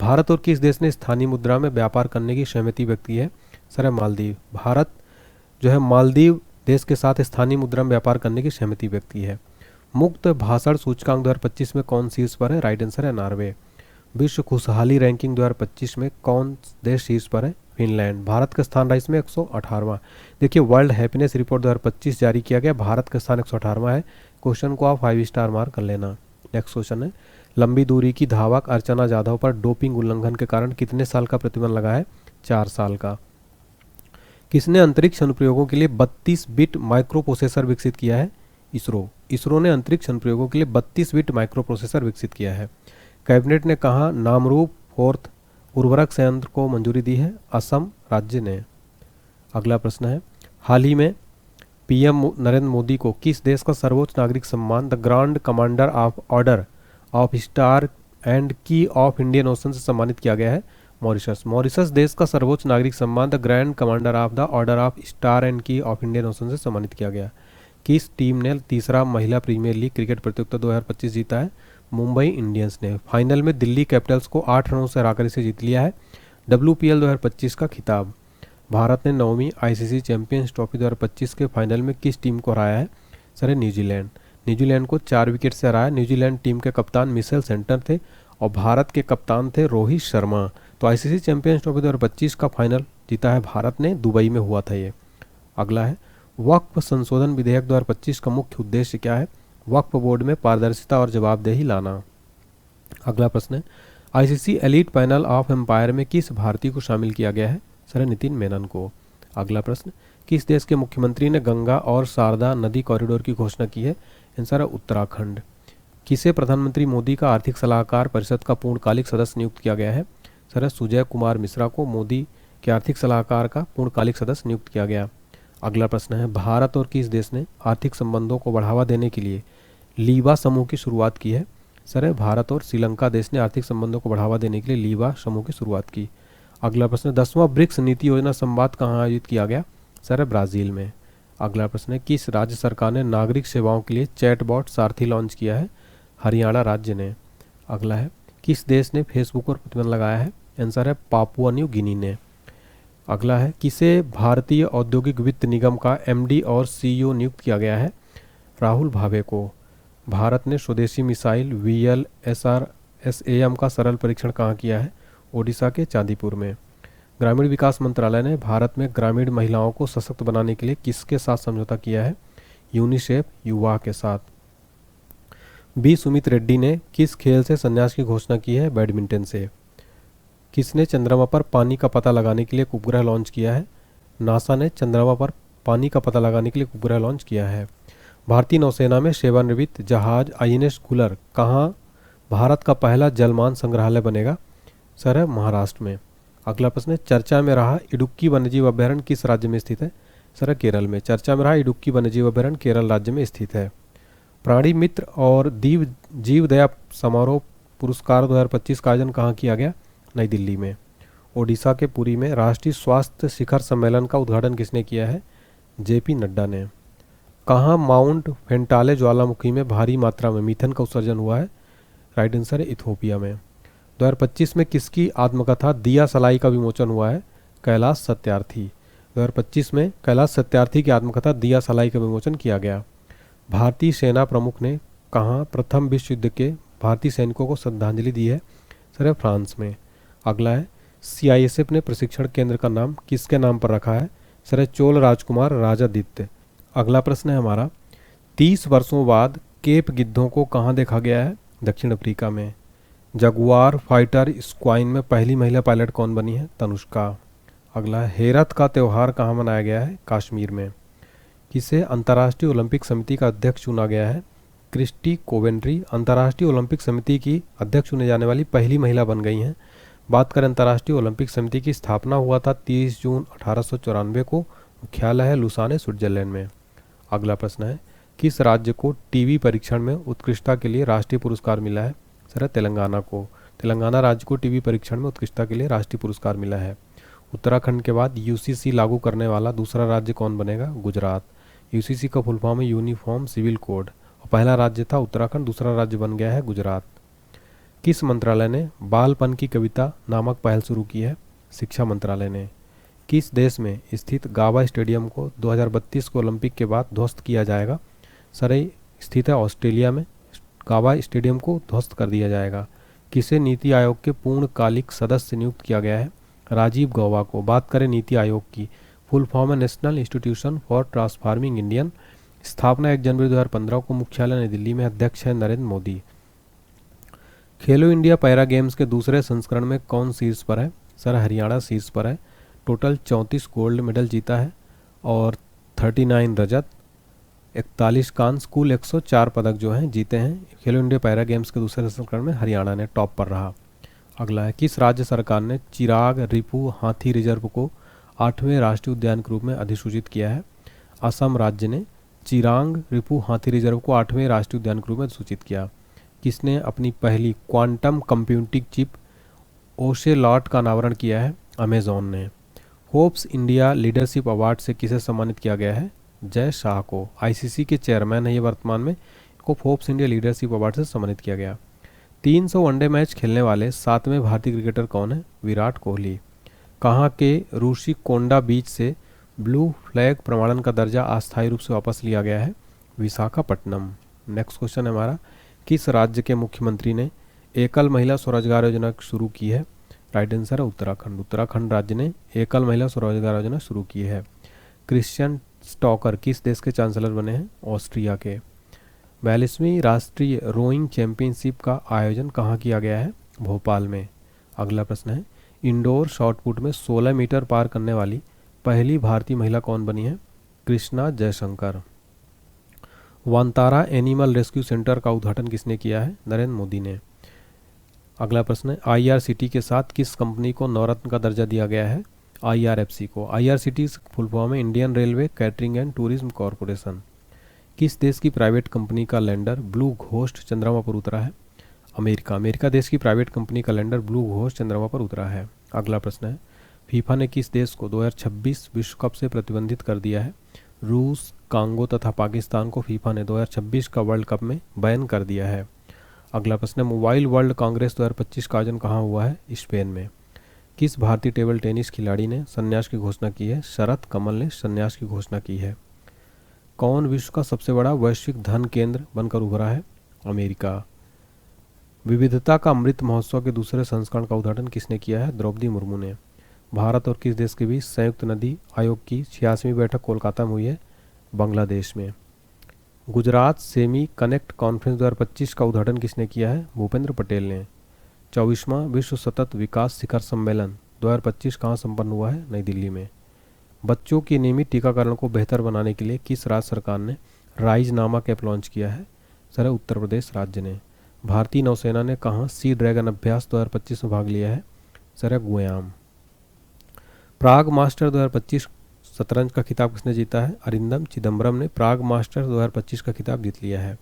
भारत और किस देश ने स्थानीय मुद्रा में व्यापार करने की सहमति व्यक्त की है? सर है मालदीव। भारत जो है मालदीव देश के साथ स्थानीय मुद्रा में व्यापार करने की सहमति व्यक्त की है। मुक्त भाषण सूचकांक 2025 में कौन शीर्ष पर है? राइट आंसर है नॉर्वे। विश्व खुशहाली रैंकिंग 2025 में कौन देश शीर्ष पर है? फिनलैंड। भारत का स्थान रहा इसमें 118वां। देखिए वर्ल्ड हैप्पीनेस रिपोर्ट 2025 जारी किया गया, भारत का स्थान 118वां है। क्वेश्चन को आप 5 स्टार मार्क कर लेना। नेक्स्ट क्वेश्चन है, लंबी दूरी की धावक अर्चना जाधव पर डोपिंग उल्लंघन के कारण कितने साल का प्रतिबंध लगा है? 4 साल का। किसने अंतरिक्ष अनुप्रयोगों के लिए 32 बिट माइक्रो प्रोसेसर विकसित किया है? इसरो। इसरो ने अंतरिक्ष अनुप्रयोगों के लिए 32 बिट माइक्रो प्रोसेसर विकसित किया है। कैबिनेट ने कहा नामरूप 4th उर्वरक संयंत्र को मंजूरी दी है? असम राज्य ने। अगला प्रश्न है, हाल ही में पीएम नरेंद्र मोदी को किस देश का सर्वोच्च नागरिक सम्मान the grand commander of order of star and की ऑफ इंडियन ओशन से सम्मानित किया गया है? मॉरिशस। मॉरिशस देश का सर्वोच्च नागरिक सम्मान the grand commander of the order of star and की ऑफ इंडियन ओशन से सम्मानित किया गया। किस टीम ने तीसरा महिला प्रीमियर लीग क्रिकेट प्रतियोगिता 2025 जीता है? मुंबई इंडियंस ने। फाइनल में दिल्ली कैपिटल्स को 8 रनों से हराकर इसे जीत लिया है। WPL 2025 का खिताब। भारत ने 9वीं ICC चैंपियंस ट्रॉफी 2025 के फाइनल में किस टीम को हराया है? सर है न्यूजीलैंड। न्यूजीलैंड को 4 विकेट से हराया। न्यूजीलैंड टीम के कप्तान मिशेल सेंटर थे और भारत के कप्तान थे रोहित शर्मा। तो ICC चैंपियंस ट्रॉफी 2025 का फाइनल जीता है भारत ने, दुबई में हुआ था ये। अगला है, वक्फ संशोधन विधेयक 2025 का मुख्य उद्देश्य क्या है? वक्फ बोर्ड में पारदर्शिता और जवाबदेही लाना। अगला प्रश्न है, ICC elite panel of umpire में किस भारतीय को शामिल किया गया है? सर नितिन मेनन को। अगला प्रश्न, किस देश के मुख्यमंत्री ने गंगा और शारदा नदी कॉरिडोर की घोषणा की है? आंसर है उत्तराखंड। किसे प्रधानमंत्री मोदी का आर्थिक सलाहकार परिषद का पूर्णकालिक सदस्य नियुक्त किया गया है? सर सुजय कुमार मिश्रा को मोदी के आर्थिक सलाहकार का पूर्णकालिक सदस्य नियुक्त किया गया। अगला प्रश्न है, भारत और किस देश ने आर्थिक संबंधों को बढ़ावा देने के लिए लीवा समूह की शुरुआत की है? सर भारत और श्रीलंका देश ने आर्थिक संबंधों को बढ़ावा देने के लिए लीवा समूह की शुरुआत की। अगला प्रश्न, 10वां ब्रिक्स नीति योजना संवाद कहाँ आयोजित किया गया? सर ब्राजील में। अगला प्रश्न है, किस राज्य सरकार ने नागरिक सेवाओं के लिए चैटबॉट सारथी लॉन्च किया है? हरियाणा राज्य ने। अगला है, किस देश ने फेसबुक पर प्रतिबंध लगाया है? आंसर है पापुआ न्यू गिनी ने। अगला है, किसे भारतीय औद्योगिक वित्त निगम का MD और CEO नियुक्त किया गया है? राहुल भावे को। भारत ने स्वदेशी मिसाइल VLSR/SAM का सरल परीक्षण कहाँ किया है? ओडिशा के चांदीपुर में। ग्रामीण विकास मंत्रालय ने भारत में ग्रामीण महिलाओं को सशक्त बनाने के लिए किसके साथ समझौता किया है? यूनिसेफ युवा के साथ। बी सुमित रेड्डी ने किस खेल से संन्यास की घोषणा की है? बैडमिंटन से। किसने चंद्रमा पर पानी का पता लगाने के लिए एक उपग्रह लॉन्च किया है? नासा ने चंद्रमा पर पानी का पता लगाने के लिए एक उपग्रह लॉन्च किया है। भारतीय नौसेना में सेवानिवृत्त जहाज INS गुलर कहाँ भारत का पहला जलमान संग्रहालय बनेगा? सर है महाराष्ट्र में। अगला प्रश्न है, चर्चा में रहा इडुक्की वन्यजीव अभ्यारण्य किस राज्य में स्थित है? सर है केरल में। चर्चा में रहा इडुक्की वन्यजीव अभ्यारण्य केरल राज्य में स्थित है। प्राणी मित्र और जीवदया समारोह पुरस्कार 2025 का आयोजन कहाँ किया गया? नई दिल्ली में। ओडिशा के पुरी में राष्ट्रीय स्वास्थ्य शिखर सम्मेलन का उद्घाटन किसने किया है? JP नड्डा ने। कहाँ माउंट फेंटाले ज्वालामुखी में भारी मात्रा में मीथेन का उत्सर्जन हुआ है? राइट आंसर है इथोपिया में। 2025 में किसकी आत्मकथा दिया सलाई का विमोचन हुआ है? कैलाश सत्यार्थी। 2025 में कैलाश सत्यार्थी की आत्मकथा दिया सलाई का विमोचन किया गया। भारतीय सेना प्रमुख ने कहाँ प्रथम विश्व युद्ध के भारतीय सैनिकों को श्रद्धांजलि दी है? सर फ्रांस में। अगला है, CISF ने प्रशिक्षण केंद्र का नाम किसके नाम पर रखा है? सर चोल राजकुमार राजादित्य। अगला प्रश्न है हमारा, 30 वर्षों बाद केप गिद्धों को कहाँ देखा गया है? दक्षिण अफ्रीका में। जगुआर फाइटर स्क्वाइन में पहली महिला पायलट कौन बनी है? तनुष्का। अगला है, हेरत का त्यौहार कहाँ मनाया गया है? कश्मीर में। किसे अंतर्राष्ट्रीय ओलंपिक समिति का अध्यक्ष चुना गया है? क्रिस्टी कोवेंट्री अंतर्राष्ट्रीय ओलंपिक समिति की अध्यक्ष चुने जाने वाली पहली महिला बन गई हैं। बात करें अंतर्राष्ट्रीय ओलंपिक समिति की स्थापना हुआ था 30 जून 1894 को, मुख्यालय है लुसाने, स्विट्जरलैंड में। अगला प्रश्न है, किस राज्य को टीबी परीक्षण में उत्कृष्टता के लिए राष्ट्रीय पुरस्कार मिला है? सर है तेलंगाना को। तेलंगाना राज्य को टीबी परीक्षण में उत्कृष्टता के लिए राष्ट्रीय पुरस्कार मिला है। उत्तराखंड के बाद यूसीसी लागू करने वाला दूसरा राज्य कौन बनेगा? गुजरात। यूसीसी का फुल फॉर्म है यूनिफॉर्म सिविल कोड, और पहला राज्य था उत्तराखंड, दूसरा राज्य बन गया है गुजरात। किस मंत्रालय ने बालपन की कविता नामक पहल शुरू की है? शिक्षा मंत्रालय ने। किस देश में स्थित गावा स्टेडियम को 2032 को ओलंपिक के बाद ध्वस्त किया जाएगा? सर ये स्थित है ऑस्ट्रेलिया में। गावा स्टेडियम को ध्वस्त कर दिया जाएगा। किसे नीति आयोग के पूर्णकालिक सदस्य नियुक्त किया गया है? राजीव गौबा को। बात करें नीति आयोग की, फुल फॉर्म है national institution for transforming Indian. स्थापना 1 जनवरी 2015 को, मुख्यालय नई दिल्ली में, अध्यक्ष है नरेंद्र मोदी। खेलो इंडिया पैरा गेम्स के दूसरे संस्करण में कौन शीर्ष पर है? सर हरियाणा शीर्ष पर है। टोटल 34 गोल्ड मेडल जीता है और 39 रजत, 41 कांस्य, कुल 104 पदक जो हैं जीते हैं। खेलो इंडिया पैरा गेम्स के दूसरे संस्करण में हरियाणा ने टॉप पर रहा। अगला है, किस राज्य सरकार ने चिराग रिपु हाथी रिजर्व को 8वें राष्ट्रीय उद्यान के रूप में अधिसूचित किया है? असम राज्य ने चिरांग रिपु हाथी रिजर्व को 8वें राष्ट्रीय उद्यान के रूप में सूचित किया। किसने अपनी पहली क्वांटम कंप्यूटिंग चिप ओशेलॉट का अनावरण किया है? अमेजॉन ने। फोर्ब्स इंडिया लीडरशिप अवार्ड से किसे सम्मानित किया गया है? जय शाह को। आईसीसी के चेयरमैन है ये वर्तमान में, इनको फोर्ब्स इंडिया लीडरशिप अवार्ड से सम्मानित किया गया। 300 वनडे मैच खेलने वाले 7वें भारतीय क्रिकेटर कौन है? विराट कोहली। कहाँ के रूसी कोंडा बीच से ब्लू फ्लैग प्रमाणन का दर्जा अस्थायी रूप से वापस लिया गया है? विशाखापट्टनम। नेक्स्ट क्वेश्चन है हमारा, किस राज्य के मुख्यमंत्री ने एकल महिला स्वरोजगार योजना शुरू की है? राइट आंसर है उत्तराखंड। उत्तराखंड राज्य ने एकल महिला स्वरोजगार योजना शुरू की है। क्रिश्चियन स्टॉकर किस देश के चांसलर बने हैं? ऑस्ट्रिया के। 42वीं राष्ट्रीय रोइंग चैंपियनशिप का आयोजन कहाँ किया गया है? भोपाल में। अगला प्रश्न है, इंडोर शॉटपुट में 16 मीटर पार करने वाली पहली भारतीय महिला कौन बनी है? Krishna Jaishankar. Vantara animal rescue centre का उद्घाटन किसने किया है? नरेंद्र मोदी ने। अगला प्रश्न है, आईआरसीटी के साथ किस कंपनी को नवरत्न का दर्जा दिया गया है? आईआरएफसी को। आईआरसीटी फुल फॉर्म है Indian railway catering and tourism corporation. किस देश की प्राइवेट कंपनी का लैंडर ब्लू घोस्ट चंद्रमा पर उतरा है? अमेरिका। अमेरिका देश की प्राइवेट कंपनी का लैंडर ब्लू घोस्ट चंद्रमा पर उतरा है। अगला प्रश्न है, फीफा ने किस देश को 2026 विश्व कप से प्रतिबंधित कर दिया है? रूस, कांगो तथा पाकिस्तान को फीफा ने 2026 का वर्ल्ड कप में बैन कर दिया है। अगला प्रश्न है, मोबाइल वर्ल्ड कांग्रेस 2025 का आयोजन कहाँ हुआ है? स्पेन में। किस भारतीय टेबल टेनिस खिलाड़ी ने संन्यास की घोषणा की है? शरत कमल ने संन्यास की घोषणा की है। कौन विश्व का सबसे बड़ा वैश्विक धन केंद्र बनकर उभरा है? अमेरिका। विविधता का अमृत महोत्सव के दूसरे संस्करण का उद्घाटन किसने किया है? द्रौपदी मुर्मू ने। भारत और किस देश के बीच संयुक्त नदी आयोग की 86वीं बैठक कोलकाता में हुई है? बांग्लादेश में। गुजरात सेमी कनेक्ट कॉन्फ्रेंस 2025 का उद्घाटन किसने किया है? भूपेंद्र पटेल ने। 24वां विश्व सतत विकास शिखर सम्मेलन 2025 कहाँ संपन्न हुआ है? नई दिल्ली में। बच्चों के नियमित टीकाकरण को बेहतर बनाने के लिए किस राज्य सरकार ने राइज नामक ऐप लॉन्च किया है? सर उत्तर प्रदेश राज्य ने। भारतीय नौसेना ने कहाँ सी ड्रैगन अभ्यास 2025 में भाग लिया है? सर गुयाम। प्राग मास्टर 2025 शतरंज का खिताब किसने जीता है? अरिंदम चिदम्बरम ने प्राग मास्टर 2025 का खिताब जीत लिया है।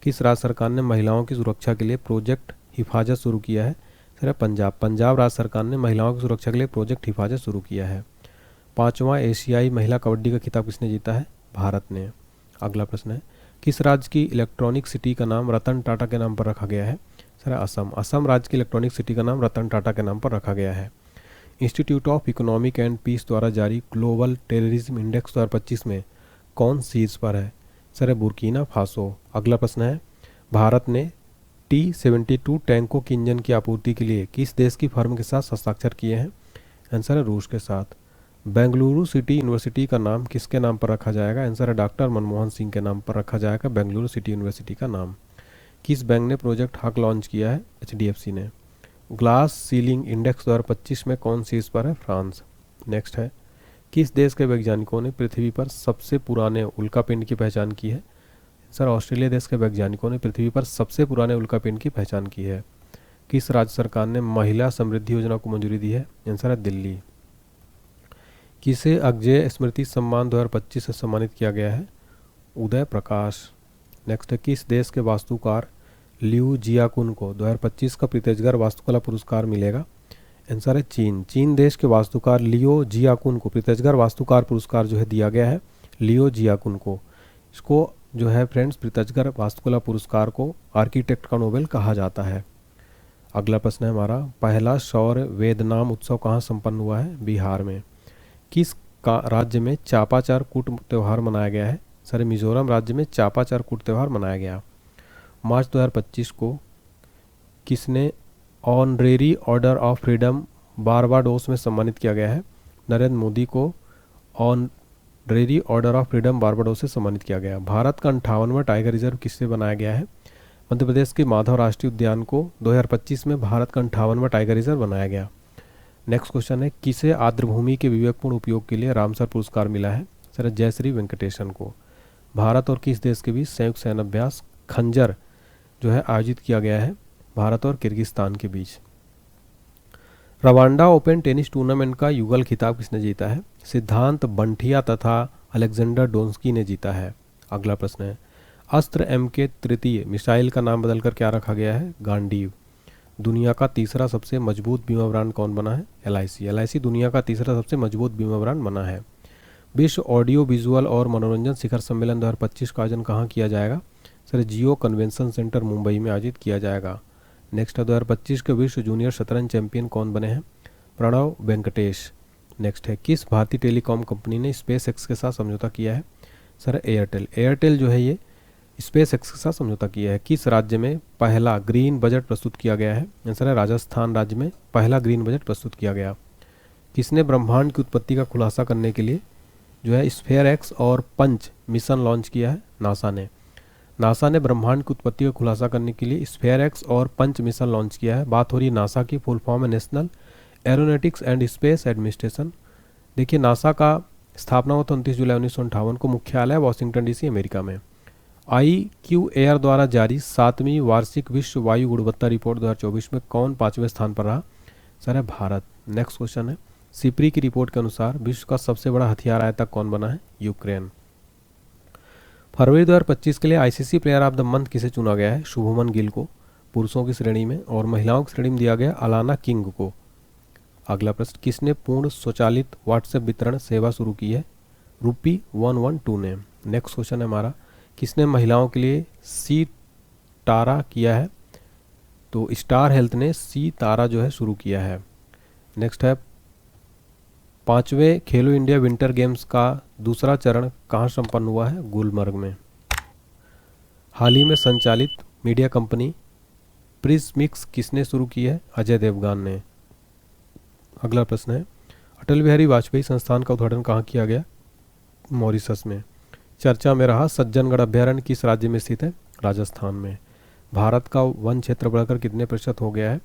किस राज्य सरकार ने महिलाओं की सुरक्षा के लिए प्रोजेक्ट हिफाजत शुरू किया है? सर पंजाब। पंजाब राज्य सरकार ने महिलाओं की सुरक्षा के लिए प्रोजेक्ट हिफाजत शुरू किया है। 5वां एशियाई महिला कबड्डी का खिताब किसने जीता है? भारत ने। अगला प्रश्न है, किस राज्य की इलेक्ट्रॉनिक सिटी का नाम रतन टाटा के नाम पर रखा गया है? सर असम। असम राज्य की इलेक्ट्रॉनिक सिटी का नाम रतन टाटा के नाम पर रखा गया है। Institute of economic and peace द्वारा जारी ग्लोबल टेररिज्म इंडेक्स 2025 में कौन शीर्ष पर है? Sir Burkina Faso. अगला प्रश्न है, भारत ने T-72 टैंकों के इंजन की आपूर्ति के लिए किस देश की फर्म के साथ हस्ताक्षर किए हैं? आंसर है रूस के साथ। बेंगलुरु सिटी यूनिवर्सिटी का नाम किसके नाम पर रखा जाएगा? आंसर है डॉक्टर मनमोहन सिंह के नाम पर रखा जाएगा बेंगलुरु सिटी यूनिवर्सिटी का नाम। किस बैंक ने प्रोजेक्ट हक लॉन्च किया है? HDFC ने। ग्लास सीलिंग इंडेक्स 2025 में कौन शीर्ष पर है? फ्रांस। नेक्स्ट है, किस देश के वैज्ञानिकों ने पृथ्वी पर सबसे पुराने उल्कापिंड की पहचान की है? सर ऑस्ट्रेलिया देश के वैज्ञानिकों ने पृथ्वी पर सबसे पुराने उल्कापिंड की पहचान की है। किस राज्य सरकार ने महिला समृद्धि योजना को मंजूरी दी है? आंसर है दिल्ली। किसे अजय स्मृति सम्मान 2025 से सम्मानित किया गया है? उदय प्रकाश। नेक्स्ट है, किस देश के वास्तुकार लियू जियाकुन को 2025 का प्रीतिजगर वास्तुकला पुरस्कार मिलेगा? आंसर है चीन। चीन देश के वास्तुकार लियो जियाकुन को प्रीतिजगर वास्तुकार पुरस्कार जो है दिया गया है लियो जियाकुन को। इसको जो है फ्रेंड्स प्रीतिजगर वास्तुकला पुरस्कार को आर्किटेक्ट का नोबेल कहा जाता है। अगला प्रश्न है हमारा, पहला सौर वेदनाम उत्सव कहाँ संपन्न हुआ है? बिहार में। किस राज्य में चापाचार कूट त्यौहार मनाया गया है? सर मिजोरम राज्य में चापाचार कूट त्यौहार मनाया गया। मार्च 2025 को किसने honorary order of freedom Barbados में सम्मानित किया गया है? नरेंद्र मोदी को honorary order of freedom Barbados से सम्मानित किया गया। भारत का 58वां टाइगर रिजर्व किससे बनाया गया है? मध्य प्रदेश के माधव राष्ट्रीय उद्यान को 2025 में भारत का 58वां टाइगर रिजर्व बनाया गया। नेक्स्ट क्वेश्चन है, किसे आर्द्रभूमि के विवेकपूर्ण उपयोग के लिए रामसर पुरस्कार मिला है? सर जयश्री वेंकटेशन को। भारत और किस देश के बीच संयुक्त सैन्य अभ्यास खंजर जो है आयोजित किया गया है? भारत और किर्गिस्तान के बीच। रवांडा ओपन टेनिस टूर्नामेंट का युगल खिताब किसने जीता है? सिद्धांत बंठिया तथा अलेक्जेंडर डोंस्की ने जीता है। अगला प्रश्न है, अस्त्र MK तृतीय मिसाइल का नाम बदलकर क्या रखा गया है? गांडीव। दुनिया का तीसरा सबसे मजबूत बीमा ब्रांड कौन बना है? LIC। LIC दुनिया का तीसरा सबसे मजबूत बीमा ब्रांड बना है। विश्व ऑडियो विजुअल और मनोरंजन शिखर सम्मेलन 2025 का आयोजन कहाँ किया जाएगा? सर जियो कन्वेंशन सेंटर मुंबई में आयोजित किया जाएगा। नेक्स्ट है, 2025 के विश्व जूनियर शतरंज चैंपियन कौन बने हैं? प्रणव वेंकटेश। नेक्स्ट है, किस भारतीय टेलीकॉम कंपनी ने SpaceX के साथ समझौता किया है? Sir Airtel. एयरटेल जो है ये SpaceX के साथ समझौता किया है। किस राज्य में पहला ग्रीन बजट प्रस्तुत किया गया है? आंसर है राजस्थान राज्य में पहला ग्रीन बजट प्रस्तुत किया गया। किसने ब्रह्मांड की उत्पत्ति का खुलासा करने के लिए जो है स्फेयर X और पंच मिशन लॉन्च किया है? नासा ने। नासा ने ब्रह्मांड की उत्पत्ति का खुलासा करने के लिए स्फेयर X और पंच मिशन लॉन्च किया है। बात हो रही है नासा की, फुल फॉर्म है national aeronautics and space administration. देखिए नासा का स्थापना हुआ था 29 जुलाई 1958 को, मुख्यालय वाशिंगटन DC अमेरिका में। IQAir द्वारा जारी 7वीं वार्षिक विश्व वायु गुणवत्ता रिपोर्ट 2024 में कौन 5वें स्थान पर रहा? सर है भारत। नेक्स्ट क्वेश्चन है, सिप्री की रिपोर्ट के अनुसार विश्व का सबसे बड़ा हथियार आयातक कौन बना है? यूक्रेन। फरवरी 2025 के लिए ICC player of the month किसे चुना गया है? शुभमन गिल को पुरुषों की श्रेणी में, और महिलाओं की श्रेणी में दिया गया अलाना किंग को। अगला प्रश्न, किसने पूर्ण स्वचालित व्हाट्सएप वितरण सेवा शुरू की है? रूपी 112 ने। नेक्स्ट क्वेश्चन है हमारा, किसने महिलाओं के लिए सी तारा किया है? तो स्टार हेल्थ ने सी तारा जो है शुरू किया है। नेक्स्ट है, 5वें खेलो इंडिया विंटर गेम्स का दूसरा चरण कहाँ संपन्न हुआ है? गुलमर्ग में। हाल ही में संचालित मीडिया कंपनी प्रिज्मिक्स किसने शुरू की है? अजय देवगन ने। अगला प्रश्न है, अटल बिहारी वाजपेयी संस्थान का उद्घाटन कहाँ किया गया? मॉरिशस में। चर्चा में रहा सज्जनगढ़ अभ्यारण्य किस राज्य में स्थित है? राजस्थान में। भारत का वन क्षेत्र बढ़कर कितने प्रतिशत हो गया है?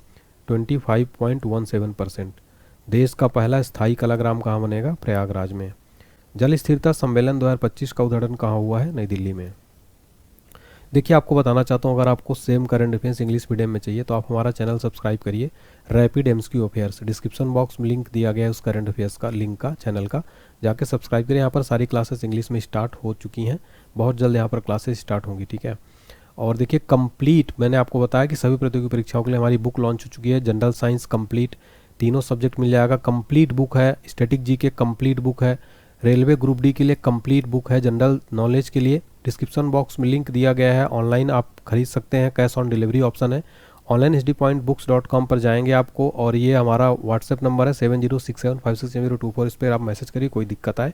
25.17%। देश का पहला स्थायी कलाग्राम कहाँ बनेगा? प्रयागराज में। जल स्थिरता सम्मेलन 2025 का उद्घाटन कहाँ हुआ है? नई दिल्ली में। देखिए आपको बताना चाहता हूँ, अगर आपको same current affairs English medium में चाहिए तो आप हमारा चैनल सब्सक्राइब करिए, rapid MCQ affairs. Description box में लिंक दिया गया है उस करंट अफेयर्स का लिंक का, चैनल का, जाके सब्सक्राइब करिए। यहाँ पर सारी क्लासेस इंग्लिश में स्टार्ट हो चुकी हैं, बहुत जल्द यहाँ पर क्लासेस स्टार्ट होंगी, ठीक है। और देखिए कंप्लीट, मैंने आपको बताया कि सभी प्रतियोगी परीक्षाओं के लिए हमारी बुक लॉन्च हो चुकी है। जनरल साइंस कंप्लीट, तीनों सब्जेक्ट मिल जाएगा, कंप्लीट बुक है। स्टैटिक GK कंप्लीट बुक है। रेलवे ग्रुप D के लिए कंप्लीट बुक है। जनरल नॉलेज के लिए डिस्क्रिप्शन बॉक्स में लिंक दिया गया है, ऑनलाइन आप खरीद सकते हैं, कैश ऑन डिलीवरी ऑप्शन है। ऑनलाइन hdpointbooks.com पर जाएंगे आपको, और ये हमारा व्हाट्सएप नंबर है 7067567024, इस पर आप मैसेज करिए कोई दिक्कत आए।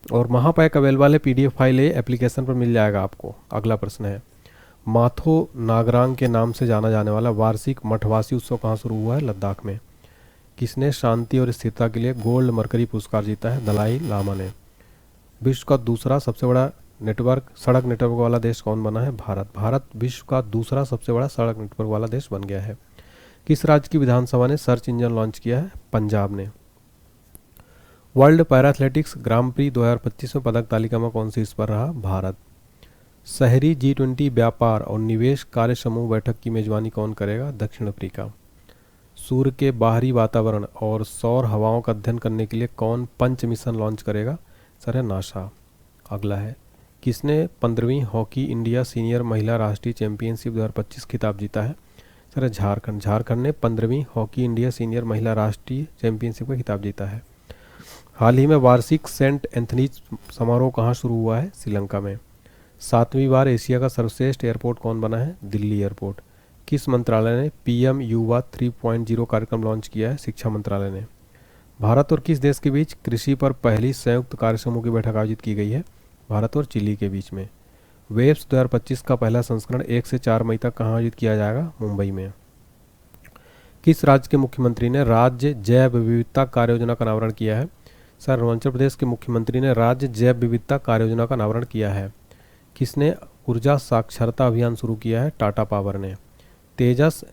और महापैक अवेलेबल है, PDF फाइल है, एप्लीकेशन पर मिल जाएगा आपको। अगला प्रश्न है, माथो नागरांग के नाम से जाना जाने वाला वार्षिक मठवासी उत्सव कहाँ शुरू हुआ है? लद्दाख में। किसने शांति और स्थिरता के लिए गोल्ड मरकरी पुरस्कार जीता है? दलाई लामा ने। विश्व का दूसरा सबसे बड़ा सड़क नेटवर्क वाला देश कौन बना है? भारत। भारत विश्व का दूसरा सबसे बड़ा सड़क नेटवर्क वाला देश बन गया है। किस राज्य की विधानसभा ने सर्च इंजन लॉन्च किया है? पंजाब ने। वर्ल्ड पैरा एथलेटिक्स ग्रां प्री 2025 में पदक तालिका में कौन सी इस पर रहा? भारत। शहरी G20 व्यापार और निवेश कार्य समूह बैठक की मेजबानी कौन करेगा? दक्षिण अफ्रीका। सूर्य के बाहरी वातावरण और सौर हवाओं का अध्ययन करने के लिए कौन पंच मिशन लॉन्च करेगा? सर है नासा। अगला है, किसने 15वीं हॉकी इंडिया सीनियर महिला राष्ट्रीय चैंपियनशिप 2025 खिताब जीता है? सर है झारखंड। झारखंड ने 15वीं हॉकी इंडिया सीनियर महिला राष्ट्रीय चैंपियनशिप का खिताब जीता है। हाल ही में वार्षिक सेंट एंथनीज समारोह कहाँ शुरू हुआ है? श्रीलंका में। 7वीं बार एशिया का सर्वश्रेष्ठ एयरपोर्ट कौन बना है? दिल्ली एयरपोर्ट। किस मंत्रालय ने पीएम युवा 3.0 कार्यक्रम लॉन्च किया है? शिक्षा मंत्रालय ने। भारत और किस देश के बीच कृषि पर पहली संयुक्त कार्यसमूह की बैठक आयोजित की गई है? भारत और चिली के बीच में। वेब्स 2025 का पहला संस्करण 1 से 4 मई तक कहाँ आयोजित किया जाएगा? मुंबई में। किस राज्य के मुख्यमंत्री ने राज्य जैव विविधता कार्य योजना का अनावरण किया है? सर अरुणाचल प्रदेश के मुख्यमंत्री ने राज्य जैव विविधता कार्य योजना का अनावरण किया है। किसने ऊर्जा साक्षरता अभियान शुरू किया है? टाटा पावर ने। तेजस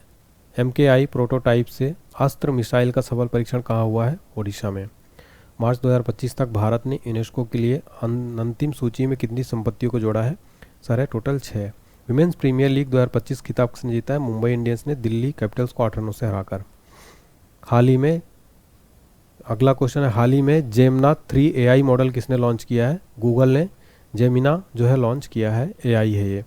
MKI प्रोटोटाइप से अस्त्र मिसाइल का सफल परीक्षण कहाँ हुआ है? ओडिशा में। मार्च 2025 तक भारत ने यूनेस्को के लिए अंतिम सूची में कितनी संपत्तियों को जोड़ा है? सर है टोटल 6। विमेंस प्रीमियर लीग 2025 खिताब किसने जीता है? मुंबई इंडियंस ने दिल्ली कैपिटल्स को 8 रनों से हराकर। हाल ही में, अगला क्वेश्चन है, हाल ही में जेमिना 3 AI मॉडल किसने लॉन्च किया है? गूगल ने जेमिना जो है लॉन्च किया है, AI है ये।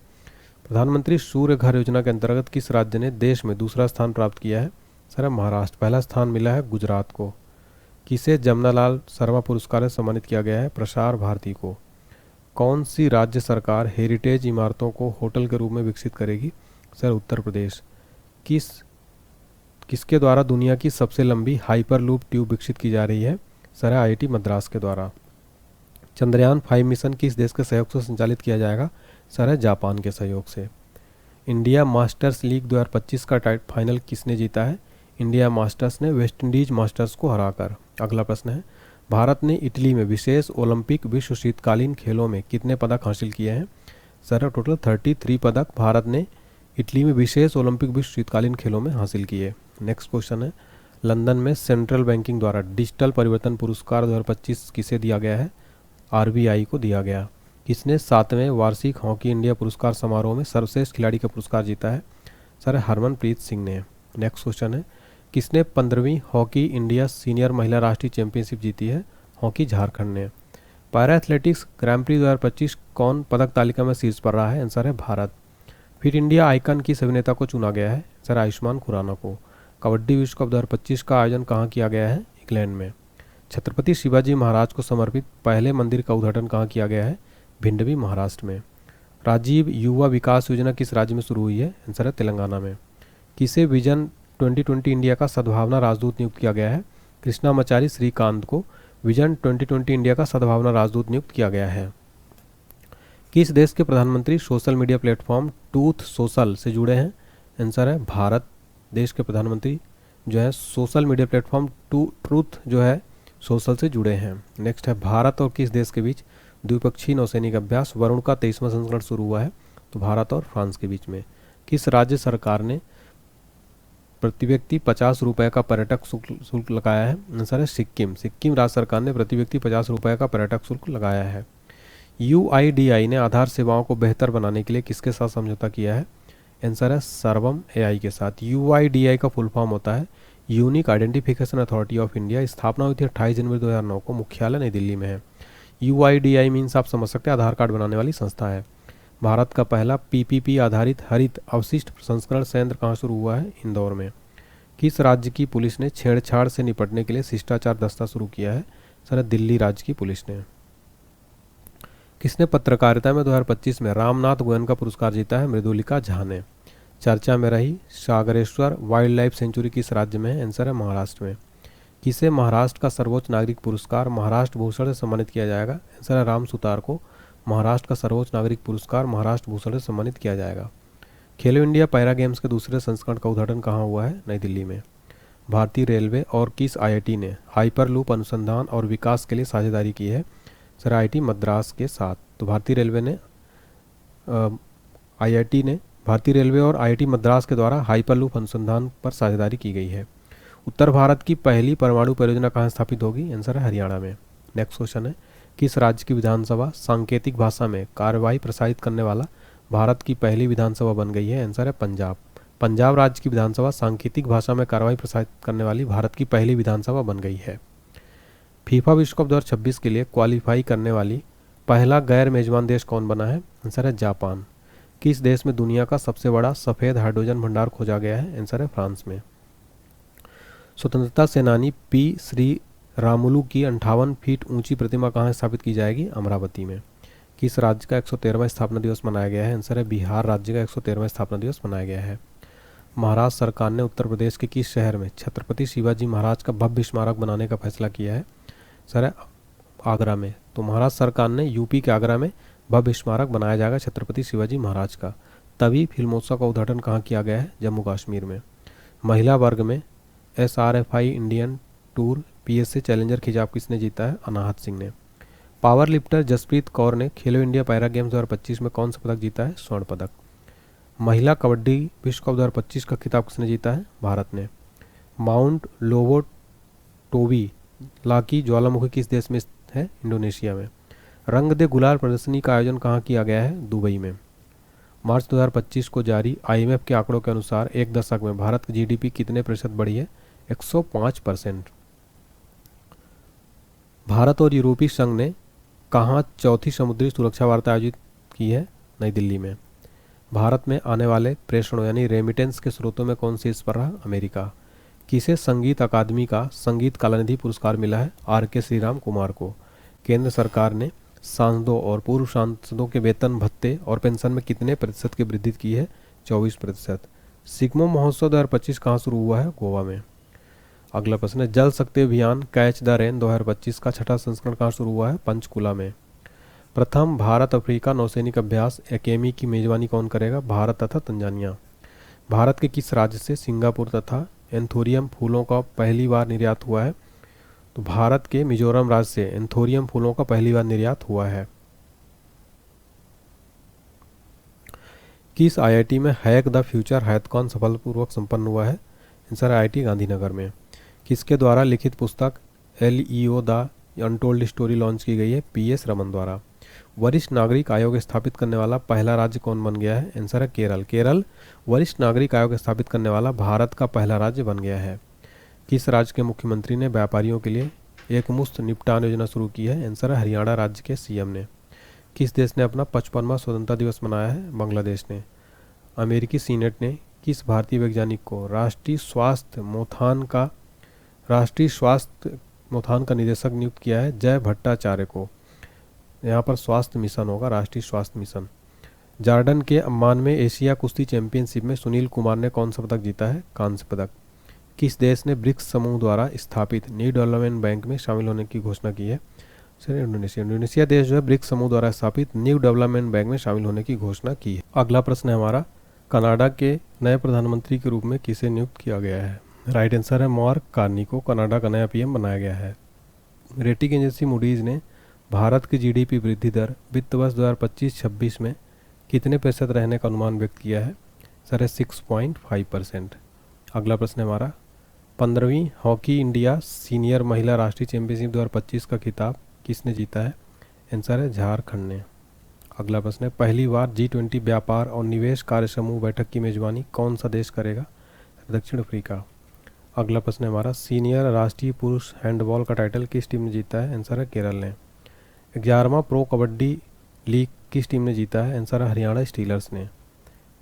प्रधानमंत्री सूर्य घर योजना के अंतर्गत किस राज्य ने देश में दूसरा स्थान प्राप्त किया है? सर महाराष्ट्र। पहला स्थान मिला है गुजरात को। किसे जमनालाल शर्मा पुरस्कार से सम्मानित किया गया है? प्रसार भारती को। कौन सी राज्य सरकार हेरिटेज इमारतों को होटल के रूप में विकसित करेगी? सर उत्तर प्रदेश। किसके द्वारा दुनिया की सबसे लंबी हाइपरलूप ट्यूब विकसित की जा रही है? सर IIT मद्रास के द्वारा। चंद्रयान 5 मिशन किस देश के सहयोग से संचालित किया जाएगा? सर जापान के सहयोग से। इंडिया मास्टर्स लीग 2025 का फाइनल किसने जीता है? इंडिया मास्टर्स ने वेस्टइंडीज मास्टर्स को हराकर। अगला प्रश्न है, भारत ने इटली में विशेष ओलंपिक विश्व शीतकालीन खेलों में कितने पदक हासिल किए हैं? सर टोटल 33 पदक भारत ने इटली में विशेष ओलंपिक विश्व शीतकालीन खेलों में हासिल किए। नेक्स्ट क्वेश्चन है, लंदन में सेंट्रल बैंकिंग द्वारा डिजिटल परिवर्तन पुरस्कार 2025 किसे दिया गया है? RBI को दिया गया। किसने 7वें वार्षिक हॉकी इंडिया पुरस्कार समारोह में सर्वश्रेष्ठ खिलाड़ी का पुरस्कार जीता है? सर हरमनप्रीत सिंह ने। नेक्स्ट क्वेश्चन है, किसने 15वीं हॉकी इंडिया सीनियर महिला राष्ट्रीय चैंपियनशिप जीती है? हॉकी झारखंड ने। पैरा एथलेटिक्स ग्रैंड प्री 2025 कौन पदक तालिका में शीर्ष पर रहा है? आंसर है भारत। फिट इंडिया आइकन किस अभिनेता को चुना गया है? सर आयुष्मान खुराना को। कबड्डी विश्व कप 2025 का आयोजन कहाँ किया गया है? इंग्लैंड में। छत्रपति शिवाजी महाराज को समर्पित पहले मंदिर का उद्घाटन कहाँ किया गया है? भिंडवी महाराष्ट्र में। राजीव युवा विकास योजना किस राज्य में शुरू हुई है? आंसर है तेलंगाना में। किसे विजन 2020 इंडिया का सद्भावना राजदूत नियुक्त किया गया है? कृष्णामाचारी श्रीकांत को विजन 2020 इंडिया का सद्भावना राजदूत नियुक्त किया गया है। किस देश के प्रधानमंत्री social media platform truth social से जुड़े हैं? आंसर है भारत देश के प्रधानमंत्री जो है सोशल मीडिया प्लेटफॉर्म ट्रूथ जो है सोशल से जुड़े हैं। नेक्स्ट है, भारत और किस देश के बीच द्विपक्षीय नौसैनिक अभ्यास वरुण का 23वां संस्करण शुरू हुआ है? तो भारत और फ्रांस के बीच में। किस राज्य सरकार ने प्रति व्यक्ति 50 रुपये का पर्यटक शुल्क लगाया है? आंसर है सिक्किम। सिक्किम राज्य सरकार ने प्रति व्यक्ति 50 रुपये का पर्यटक शुल्क लगाया है। UIDAI ने आधार सेवाओं को बेहतर बनाने के लिए किसके साथ समझौता किया है? आंसर है सर्वम AI के साथ। UIDAI का फुल फॉर्म होता है unique identification authority of India. स्थापना हुई थी 28 जनवरी 2009 को। मुख्यालय नई दिल्ली में है। UIDAI मीन्स आप समझ सकते हैं आधार कार्ड बनाने वाली संस्था है। भारत का पहला PPP आधारित हरित अवशिष्ट प्रसंस्करण संयंत्र कहाँ शुरू हुआ है? इंदौर में। किस राज्य की पुलिस ने छेड़छाड़ से निपटने के लिए शिष्टाचार दस्ता शुरू किया है? सर दिल्ली राज्य की पुलिस ने। किसने पत्रकारिता में 2025 में रामनाथ गोयन का पुरस्कार जीता है? मृदुलिका झा ने। चर्चा में रही सागरेश्वर वाइल्ड लाइफ सेंचुरी किस राज्य में है? आंसर है महाराष्ट्र में। किसे महाराष्ट्र का सर्वोच्च नागरिक पुरस्कार महाराष्ट्र भूषण से सम्मानित किया जाएगा? आंसर है राम सुतार को महाराष्ट्र का सर्वोच्च नागरिक पुरस्कार महाराष्ट्र भूषण से सम्मानित किया जाएगा। खेलो इंडिया पैरा गेम्स के दूसरे संस्करण का उद्घाटन कहाँ हुआ है? नई दिल्ली में। भारतीय रेलवे और किस IIT ने हाइपरलूप अनुसंधान और विकास के लिए साझेदारी की है? सर IIT मद्रास के साथ। तो भारतीय रेलवे और IIT मद्रास के द्वारा हाइपरलूप अनुसंधान पर साझेदारी की गई है। उत्तर भारत की पहली परमाणु परियोजना कहाँ स्थापित होगी? आंसर है हरियाणा में। नेक्स्ट क्वेश्चन है, किस राज्य की विधानसभा सांकेतिक भाषा में कार्यवाही प्रसारित करने वाला भारत की पहली विधानसभा बन गई है? आंसर है पंजाब। पंजाब राज्य की विधानसभा सांकेतिक भाषा में कार्यवाही प्रसारित करने वाली भारत की पहली विधानसभा बन गई है। फीफा विश्व कप 2026 के लिए क्वालिफाई करने वाली पहला गैर मेजबान देश कौन बना है? आंसर है जापान। किस देश में दुनिया का सबसे बड़ा सफ़ेद हाइड्रोजन भंडार खोजा गया है? आंसर है फ्रांस में। स्वतंत्रता सेनानी पी श्री रामुलु की 58 फीट ऊंची प्रतिमा कहाँ स्थापित की जाएगी? अमरावती में। किस राज्य का 113वां स्थापना दिवस मनाया गया है? आंसर है बिहार राज्य का 113वां स्थापना दिवस मनाया गया है। महाराष्ट्र सरकार ने उत्तर प्रदेश के किस शहर में छत्रपति शिवाजी महाराज का भव्य स्मारक बनाने का फैसला किया है? सर है आगरा में। तो महाराष्ट्र सरकार ने यूपी के आगरा में भव्य स्मारक बनाया जाएगा छत्रपति शिवाजी महाराज का। तभी फिल्मोत्सव का उद्घाटन कहाँ किया गया है? जम्मू कश्मीर में। महिला वर्ग में SRFI Indian tour PSA challenger खिताब किसने जीता है? अनाहत सिंह ने। पावर लिफ्टर जसप्रीत कौर ने खेलो इंडिया पैरा गेम्स 2025 में कौन सा पदक जीता है? स्वर्ण पदक। महिला कबड्डी विश्व कप 2025 का खिताब किसने जीता है? भारत ने। माउंट लोबोटोवी लाकी ज्वालामुखी किस देश में स्थित है? इंडोनेशिया में। रंग दे गुलाल प्रदर्शनी का आयोजन कहाँ किया गया है? दुबई में। मार्च 2025 को जारी IMF के आंकड़ों के अनुसार एक दशक में भारत की GDP कितने प्रतिशत बढ़ी है? 105%। भारत और यूरोपीय संघ ने कहाँ चौथी समुद्री सुरक्षा वार्ता आयोजित की है? नई दिल्ली में। भारत में आने वाले प्रेषणों यानी रेमिटेंस के स्रोतों में कौन शीर्ष पर रहा? अमेरिका। किसे संगीत अकादमी का संगीत कलानिधि पुरस्कार मिला है? RK श्रीराम कुमार को। केंद्र सरकार ने सांसदों और पूर्व सांसदों के वेतन भत्ते और पेंशन में कितने प्रतिशत की वृद्धि की है? 24%। सिक्किम महोत्सव 2025 कहाँ शुरू हुआ है? गोवा में। अगला प्रश्न है, जल शक्ति अभियान कैच द रेन 2025 का छठा संस्करण कहाँ शुरू हुआ है? पंचकुला में। प्रथम भारत अफ्रीका नौसैनिक अभ्यास एकेमी की मेजबानी कौन करेगा? भारत तथा तंजानिया। भारत के किस राज्य से सिंगापुर तथा एंथोरियम फूलों का पहली बार निर्यात हुआ है? तो भारत के मिजोरम राज्य से एंथोरियम फूलों का पहली बार निर्यात हुआ है। किस IIT में हैक द फ्यूचर हैकथॉन सफलपूर्वक संपन्न हुआ है? आंसर IIT गांधीनगर में। किसके द्वारा लिखित पुस्तक LEO the untold story launch की गई है? PS रमन द्वारा। वरिष्ठ नागरिक आयोग स्थापित करने वाला पहला राज्य कौन बन गया है? आंसर है केरल। केरल वरिष्ठ नागरिक आयोग स्थापित करने वाला भारत का पहला राज्य बन गया है। किस राज्य के मुख्यमंत्री ने व्यापारियों के लिए एकमुश्त निपटान योजना शुरू की है? आंसर है हरियाणा राज्य के CM ने। किस देश ने अपना 55वां स्वतंत्रता दिवस मनाया है? बांग्लादेश ने। अमेरिकी सीनेट ने किस भारतीय वैज्ञानिक को राष्ट्रीय स्वास्थ्य मोथान का निदेशक नियुक्त किया है? जय भट्टाचार्य को। यहाँ पर स्वास्थ्य मिशन होगा, राष्ट्रीय स्वास्थ्य मिशन। जॉर्डन के अम्मान में एशिया कुश्ती चैंपियनशिप में सुनील कुमार ने कौन सा पदक जीता है? कांस्य पदक। किस देश ने ब्रिक्स समूह द्वारा स्थापित न्यू डेवलपमेंट बैंक में शामिल होने की घोषणा की है? Sir Indonesia. इंडोनेशिया देश जो है ब्रिक्स समूह द्वारा स्थापित न्यू डेवलपमेंट बैंक में शामिल होने की घोषणा की है। अगला प्रश्न है हमारा, कनाडा के नए प्रधानमंत्री के रूप में किसे नियुक्त किया गया है? राइट आंसर है मार्क कार्नी को कनाडा का नया PM बनाया गया है। रेटिंग एजेंसी मूडीज ने भारत की GDP वृद्धि दर वित्त वर्ष 2025-26 में कितने प्रतिशत रहने का अनुमान व्यक्त किया है? सर है 6.5%। अगला प्रश्न है हमारा, 15वीं हॉकी इंडिया सीनियर महिला राष्ट्रीय चैंपियनशिप 2025 का खिताब किसने जीता है? आंसर है झारखंड ने। अगला प्रश्न है, पहली बार G20 व्यापार और निवेश कार्य समूह बैठक की मेजबानी कौन सा देश करेगा? दक्षिण अफ्रीका। अगला प्रश्न है हमारा, सीनियर राष्ट्रीय पुरुष हैंडबॉल का टाइटल किस टीम ने जीता है? आंसर है केरल ने। 11वां प्रो कबड्डी लीग किस टीम ने जीता है? आंसर है हरियाणा स्टीलर्स ने।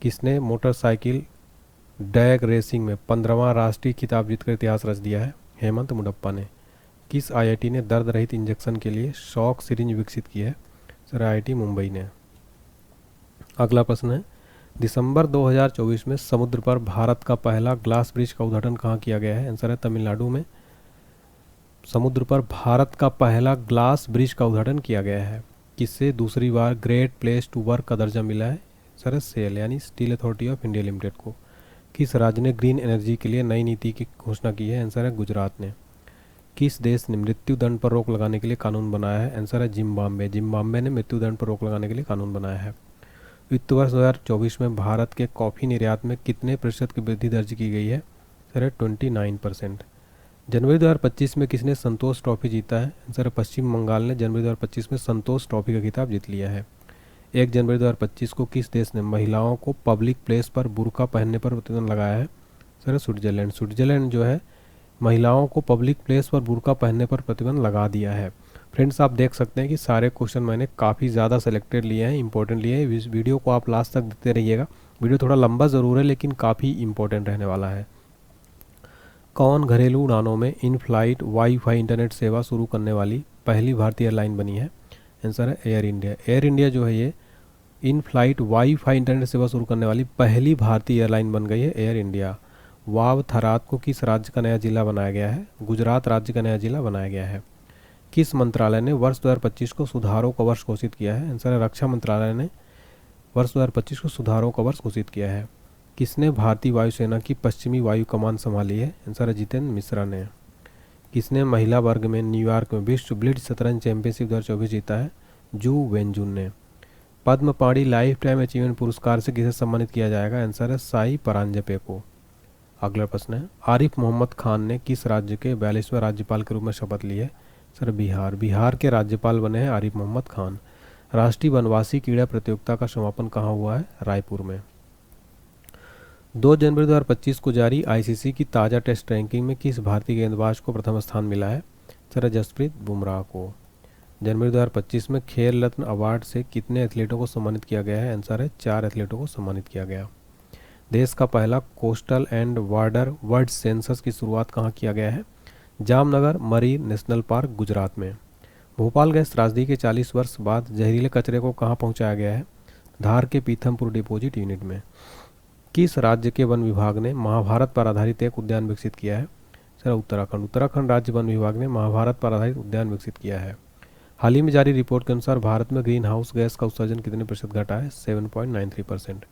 किसने मोटरसाइकिल डैग रेसिंग में 15वां राष्ट्रीय खिताब जीतकर इतिहास रच दिया है? हेमंत मुडप्पा ने। किस IIT ने दर्द रहित इंजेक्शन के लिए शॉक सिरिंज विकसित की है? सर IIT मुंबई ने। अगला प्रश्न है, दिसंबर 2024 में समुद्र पर भारत का पहला ग्लास ब्रिज का उद्घाटन कहाँ किया गया है? आंसर है तमिलनाडु में। समुद्र पर भारत का पहला ग्लास ब्रिज का उद्घाटन किया गया है। किससे दूसरी बार ग्रेट प्लेस टू वर्क का दर्जा मिला है? सर है सेल यानी steel authority of India limited को। किस राज्य ने ग्रीन एनर्जी के लिए नई नीति की घोषणा की है? आंसर है गुजरात ने। किस देश ने मृत्यु दंड पर रोक लगाने के लिए कानून बनाया है? आंसर है जिम्बाब्वे। जिम्बाब्वे ने मृत्यु दंड पर रोक लगाने के लिए कानून बनाया है। वित्त वर्ष 2024 में भारत के कॉफ़ी निर्यात में कितने प्रतिशत की वृद्धि दर्ज की गई है? सर 29%। जनवरी 2025 में किसने संतोष ट्रॉफी जीता है? आंसर है पश्चिम बंगाल ने जनवरी 2025 में संतोष ट्रॉफी का खिताब जीत लिया है। 1 जनवरी 2025 को किस देश ने महिलाओं को पब्लिक प्लेस पर बुर्का पहनने पर प्रतिबंध लगाया है? Sir Switzerland. स्विट्जरलैंड जो है महिलाओं को पब्लिक प्लेस पर बुर्का पहनने पर प्रतिबंध लगा दिया है। फ्रेंड्स, आप देख सकते हैं कि सारे क्वेश्चन मैंने काफ़ी ज़्यादा सेलेक्टेड लिए हैं, इंपॉर्टेंट लिए हैं। इस वीडियो को आप लास्ट तक देखते रहिएगा। वीडियो थोड़ा लंबा ज़रूर है लेकिन काफ़ी इंपॉर्टेंट रहने वाला है। कौन घरेलू उड़ानों में इन फ्लाइट वाईफाई इंटरनेट सेवा शुरू करने वाली पहली भारतीय एयरलाइन बनी है? आंसर है एयर इंडिया। एयर इंडिया जो है ये इन फ्लाइट वाईफाई इंटरनेट सेवा शुरू करने वाली पहली भारतीय एयरलाइन बन गई है एयर इंडिया। वाव थराद को किस राज्य का नया जिला बनाया गया है? गुजरात राज्य का नया जिला बनाया गया है। किस मंत्रालय ने वर्ष 2025 को सुधारों का वर्ष घोषित किया है? आंसर है रक्षा मंत्रालय ने वर्ष 2025 को सुधारों का वर्ष घोषित किया है। किसने भारतीय वायुसेना की पश्चिमी वायु कमान संभाली है? आंसर है जितेंद्र मिश्रा ने। किसने महिला वर्ग में न्यूयॉर्क में विश्व ब्लिट्ज शतरंज चैंपियनशिप 2024 जीता है? जू वेनजुन ने। पद्म पाणि लाइफ टाइम अचीवमेंट पुरस्कार से किसे सम्मानित किया जाएगा? आंसर है साई परांजपे को। अगला प्रश्न है, आरिफ मोहम्मद खान ने किस राज्य के 42वें राज्यपाल के रूप में शपथ ली है? सर बिहार। बिहार के राज्यपाल बने हैं आरिफ मोहम्मद खान। राष्ट्रीय वनवासी क्रीड़ा प्रतियोगिता का समापन कहाँ हुआ है? रायपुर में। 2 जनवरी 2025 को जारी आईसीसी की ताज़ा टेस्ट रैंकिंग में किस भारतीय गेंदबाज को प्रथम स्थान मिला है? सर जसप्रीत बुमराह को। जनवरी 2025 में खेल रत्न अवार्ड से कितने एथलीटों को सम्मानित किया गया है? आंसर है 4 एथलीटों को सम्मानित किया गया। देश का पहला coastal and border world census की शुरुआत कहाँ किया गया है? Jamnagar marine national park Gujarat में। भोपाल गैस त्रासदी के 40 वर्ष बाद जहरीले कचरे को कहाँ पहुँचाया गया है? धार के पीथमपुर डिपोजिट यूनिट में। किस राज्य के वन विभाग ने महाभारत पर आधारित एक उद्यान विकसित किया है? सर उत्तराखंड। उत्तराखंड राज्य वन विभाग ने महाभारत पर आधारित उद्यान विकसित किया है। हाल ही में जारी रिपोर्ट के अनुसार भारत में ग्रीन हाउस गैस का उत्सर्जन कितने प्रतिशत घटा है? 7.93%।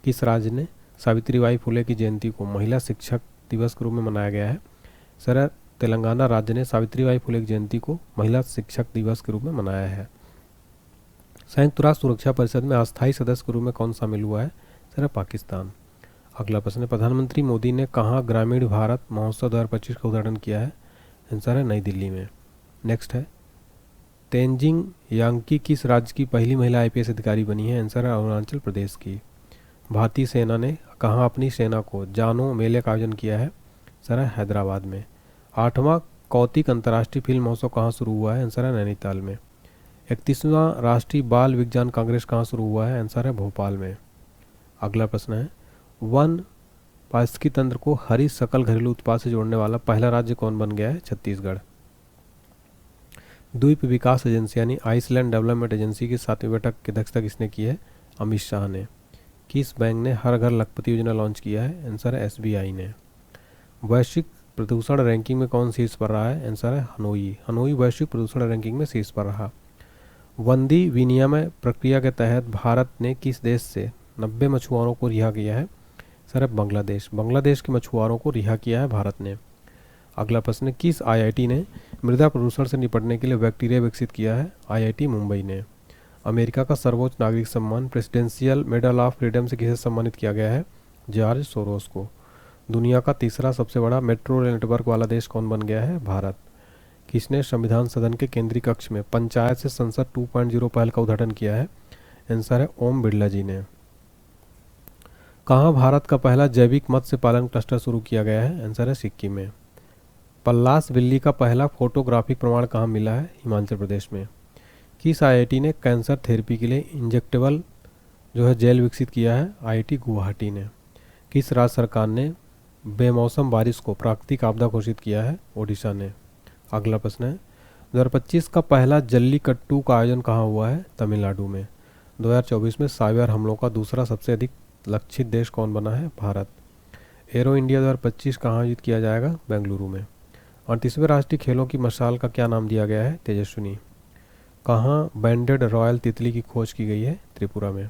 किस राज्य ने सावित्रीबाई फुले की जयंती को महिला शिक्षक दिवस के रूप में मनाया गया है? सर तेलंगाना राज्य ने सावित्रीबाई फुले की जयंती को महिला शिक्षक दिवस के रूप में मनाया है। संयुक्त राष्ट्र सुरक्षा परिषद में अस्थायी सदस्य के रूप में कौन शामिल हुआ है? सर पाकिस्तान। अगला प्रश्न है, प्रधानमंत्री मोदी ने कहाँ ग्रामीण भारत महोत्सव 2025 का उद्घाटन किया है? आंसर है नई दिल्ली में। नेक्स्ट है, तेंजिंग यांकी किस राज्य की पहली महिला आईपीएस अधिकारी बनी है? आंसर है अरुणाचल प्रदेश की। भारतीय सेना ने कहाँ अपनी सेना को जानो मेले का आयोजन किया है? सर है हैदराबाद में। 8वां कौतिक अंतर्राष्ट्रीय फिल्म महोत्सव कहाँ शुरू हुआ है? आंसर है नैनीताल में। 31वां राष्ट्रीय बाल विज्ञान कांग्रेस कहाँ शुरू हुआ है? आंसर है भोपाल में। अगला प्रश्न है, वन पारिस्थितिकी तंत्र को हरी सकल घरेलू उत्पाद से जोड़ने वाला पहला राज्य कौन बन गया है? छत्तीसगढ़। द्वीप विकास एजेंसी यानी आइसलैंड डेवलपमेंट एजेंसी की 7वीं बैठक की अध्यक्षता किसने की है? अमित शाह ने। किस बैंक ने हर घर लखपति योजना लॉन्च किया है? आंसर है एसबीआई ने। वैश्विक प्रदूषण रैंकिंग में कौन शीर्ष पर रहा है? आंसर है हनोई। हनोई वैश्विक प्रदूषण रैंकिंग में शीर्ष पर रहा। वंदी विनिमय प्रक्रिया के तहत भारत ने किस देश से 90 मछुआरों को रिहा किया है? सर बांग्लादेश। बांग्लादेश के मछुआरों को रिहा किया है भारत ने। अगला प्रश्न, किस आईआईटी ने मृदा प्रदूषण से निपटने के लिए बैक्टीरिया विकसित किया है? आईआईटी मुंबई ने। अमेरिका का सर्वोच्च नागरिक सम्मान प्रेसिडेंशियल मेडल ऑफ फ्रीडम से किसे सम्मानित किया गया है? जॉर्ज सोरोस को। दुनिया का तीसरा सबसे बड़ा मेट्रो रेल नेटवर्क वाला देश कौन बन गया है? भारत। किसने संविधान सदन के केंद्रीय कक्ष में पंचायत से संसद 2.0 पहल का उद्घाटन किया है? आंसर है ओम बिरला जी ने। कहाँ भारत का पहला जैविक मत्स्य पालन क्लस्टर शुरू किया गया है? आंसर है सिक्किम में। पल्लास बिल्ली का पहला फोटोग्राफिक प्रमाण कहाँ मिला है? हिमाचल प्रदेश में। किस आईआईटी ने कैंसर थेरेपी के लिए इंजेक्टेबल जो है जेल विकसित किया है? आईआईटी गुवाहाटी ने। किस राज्य सरकार ने बेमौसम बारिश को प्राकृतिक आपदा घोषित किया है? ओडिशा ने। अगला प्रश्न है, 2025 का पहला जल्लीकट्टू का आयोजन कहाँ हुआ है? तमिलनाडु में। 2024 में साइबर हमलों का दूसरा सबसे अधिक लक्षित देश कौन बना है? भारत। एरो इंडिया 2025 कहाँ आयोजित किया जाएगा? बेंगलुरु में। 38वें राष्ट्रीय खेलों की मशाल का क्या नाम दिया गया है? तेजस्विनी। कहाँ बैंडेड रॉयल तितली की खोज की गई है? त्रिपुरा में।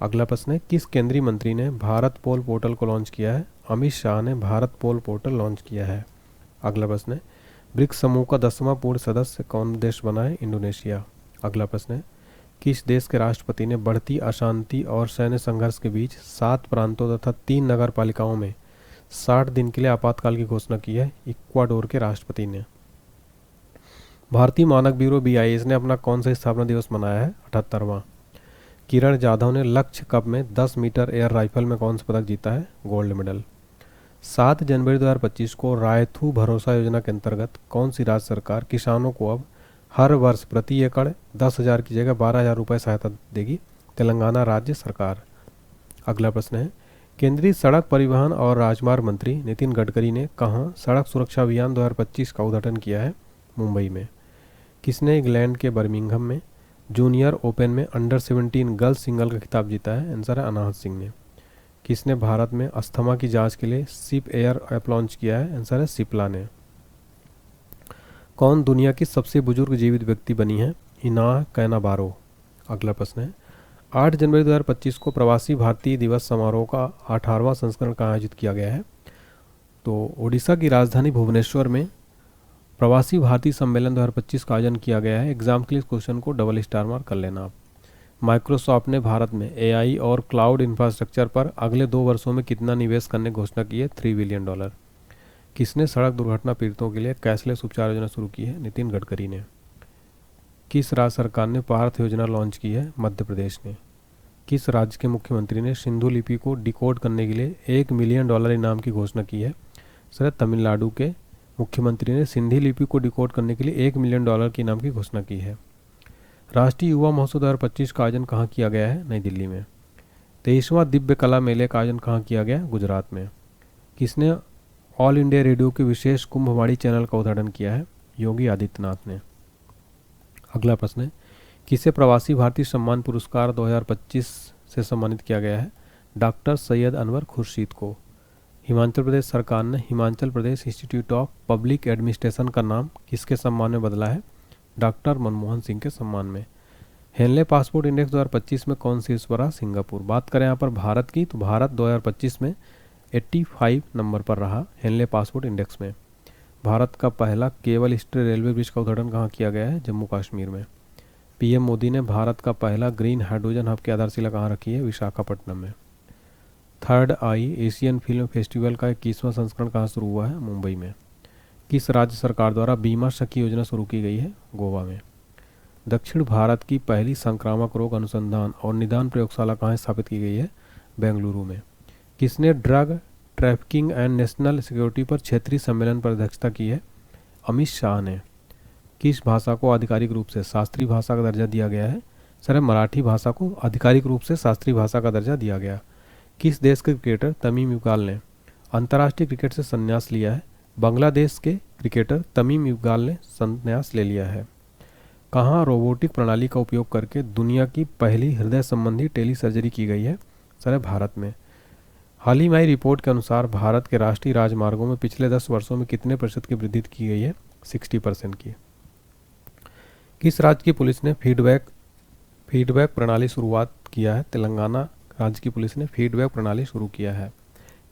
अगला प्रश्न है, किस केंद्रीय मंत्री ने भारत पोल पोर्टल को लॉन्च किया है? अमित शाह ने भारत पोल पोर्टल लॉन्च किया है। अगला प्रश्न है, ब्रिक्स समूह का 10वां पूर्ण सदस्य कौन देश बना है? इंडोनेशिया। अगला प्रश्न है, किस देश के राष्ट्रपति ने बढ़ती अशांति और सैन्य संघर्ष के बीच 7 प्रांतों तथा 3 नगर पालिकाओं में 60 दिन के लिए आपातकाल की घोषणा की है इक्वाडोर के राष्ट्रपति ने। भारतीय मानक ब्यूरो BIS ने अपना कौन सा स्थापना दिवस मनाया है? 78वां। किरण जाधव ने लक्ष्य कप में 10 मीटर एयर राइफल में कौन सा पदक जीता है? Gold medal. 7 जनवरी 2025 को रायथू भरोसा योजना के अंतर्गत कौन सी राज्य सरकार किसानों को अब हर वर्ष प्रति एकड़ 10,000 की जगह 12,000 रुपये सहायता देगी? तेलंगाना राज्य सरकार। अगला प्रश्न है, केंद्रीय सड़क परिवहन और राजमार्ग मंत्री नितिन गडकरी ने कहाँ सड़क सुरक्षा अभियान 2025 का उद्घाटन किया है? मुंबई में। किसने इंग्लैंड के बर्मिंघम में जूनियर ओपन में अंडर 17 गर्ल्स सिंगल का खिताब जीता है? आंसर है अनाहत सिंह ने। किसने भारत में अस्थमा की जांच के लिए सिप एयर ऐप लॉन्च किया है? आंसर है सिप्ला ने। कौन दुनिया की सबसे बुजुर्ग जीवित व्यक्ति बनी है? इना कैनाबारो। अगला प्रश्न है, 8 जनवरी 2025 को प्रवासी भारतीय दिवस समारोह का 18वां संस्करण कहाँ आयोजित किया गया है? तो ओडिशा की राजधानी भुवनेश्वर में प्रवासी भारतीय सम्मेलन 2025 का आयोजन किया गया है। एग्जाम के लिए इस क्वेश्चन को डबल स्टार मार्क कर लेना आप। माइक्रोसॉफ्ट ने भारत में AI और क्लाउड इंफ्रास्ट्रक्चर पर अगले 2 वर्षों में कितना निवेश करने की घोषणा की है? $3 बिलियन। किसने सड़क दुर्घटना पीड़ितों के लिए कैशलेस उपचार योजना शुरू की है? नितिन गडकरी ने। किस राज्य सरकार ने पार्थ योजना लॉन्च की है? मध्य प्रदेश ने। किस राज्य के मुख्यमंत्री ने सिंधु लिपि को डिकोड करने के लिए $1 मिलियन इनाम की घोषणा की है? सर, तमिलनाडु के मुख्यमंत्री ने सिंधी लिपि को डिकोड करने के लिए $1 मिलियन के इनाम की घोषणा की है। राष्ट्रीय युवा महोत्सव 2025 का आयोजन कहाँ किया गया है? नई दिल्ली में। 23वां दिव्य कला मेले का आयोजन कहाँ किया गया? गुजरात में। किसने ऑल इंडिया रेडियो के विशेष कुंभवाणी चैनल का उद्घाटन किया है? योगी आदित्यनाथ ने। अगला प्रश्न है, किसे प्रवासी भारतीय सम्मान पुरस्कार 2025 से सम्मानित किया गया है? डॉक्टर सैयद अनवर खुर्शीद को। हिमाचल प्रदेश सरकार ने Himachal Pradesh institute of public administration का नाम किसके सम्मान में बदला है? डॉक्टर मनमोहन सिंह के सम्मान में। हेनले पासपोर्ट इंडेक्स 2025 में कौन शीर्ष पर रहा? सिंगापुर। बात करें यहाँ पर भारत की, तो भारत 2025 में 85 नंबर पर रहा हेनले पासपोर्ट इंडेक्स में। भारत का पहला केबल स्टील रेलवे ब्रिज का उद्घाटन कहाँ किया गया है? जम्मू कश्मीर में। PM मोदी ने भारत का पहला ग्रीन हाइड्रोजन हब की आधारशिला कहाँ रखी है? विशाखापट्टनम में। थर्ड आई एशियन फिल्म फेस्टिवल का 21वां संस्करण कहाँ शुरू हुआ है? मुंबई में। किस राज्य सरकार द्वारा बीमा सखी योजना शुरू की गई है? गोवा में। दक्षिण भारत की पहली संक्रामक रोग अनुसंधान और निदान प्रयोगशाला कहाँ स्थापित की गई है? बेंगलुरु में। किसने drug trafficking and national security पर क्षेत्रीय सम्मेलन पर अध्यक्षता की है? अमित शाह ने। किस भाषा को आधिकारिक रूप से शास्त्रीय भाषा का दर्जा दिया गया है? सर, मराठी भाषा को आधिकारिक रूप से शास्त्रीय भाषा का दर्जा दिया गया। किस देश के क्रिकेटर तमीम इकबाल ने अंतर्राष्ट्रीय क्रिकेट से संन्यास लिया है? बांग्लादेश के क्रिकेटर तमीम इकबाल ने संन्यास ले लिया है। कहाँ रोबोटिक प्रणाली का उपयोग करके दुनिया की पहली हृदय संबंधी टेली सर्जरी की गई है? सर, भारत में। हाल ही में रिपोर्ट के अनुसार भारत के राष्ट्रीय राजमार्गों में पिछले 10 वर्षों में कितने प्रतिशत की वृद्धि की गई है? 60% की। किस राज्य की पुलिस ने फीडबैक प्रणाली शुरुआत किया है? तेलंगाना राज्य की पुलिस ने फीडबैक प्रणाली शुरू किया है।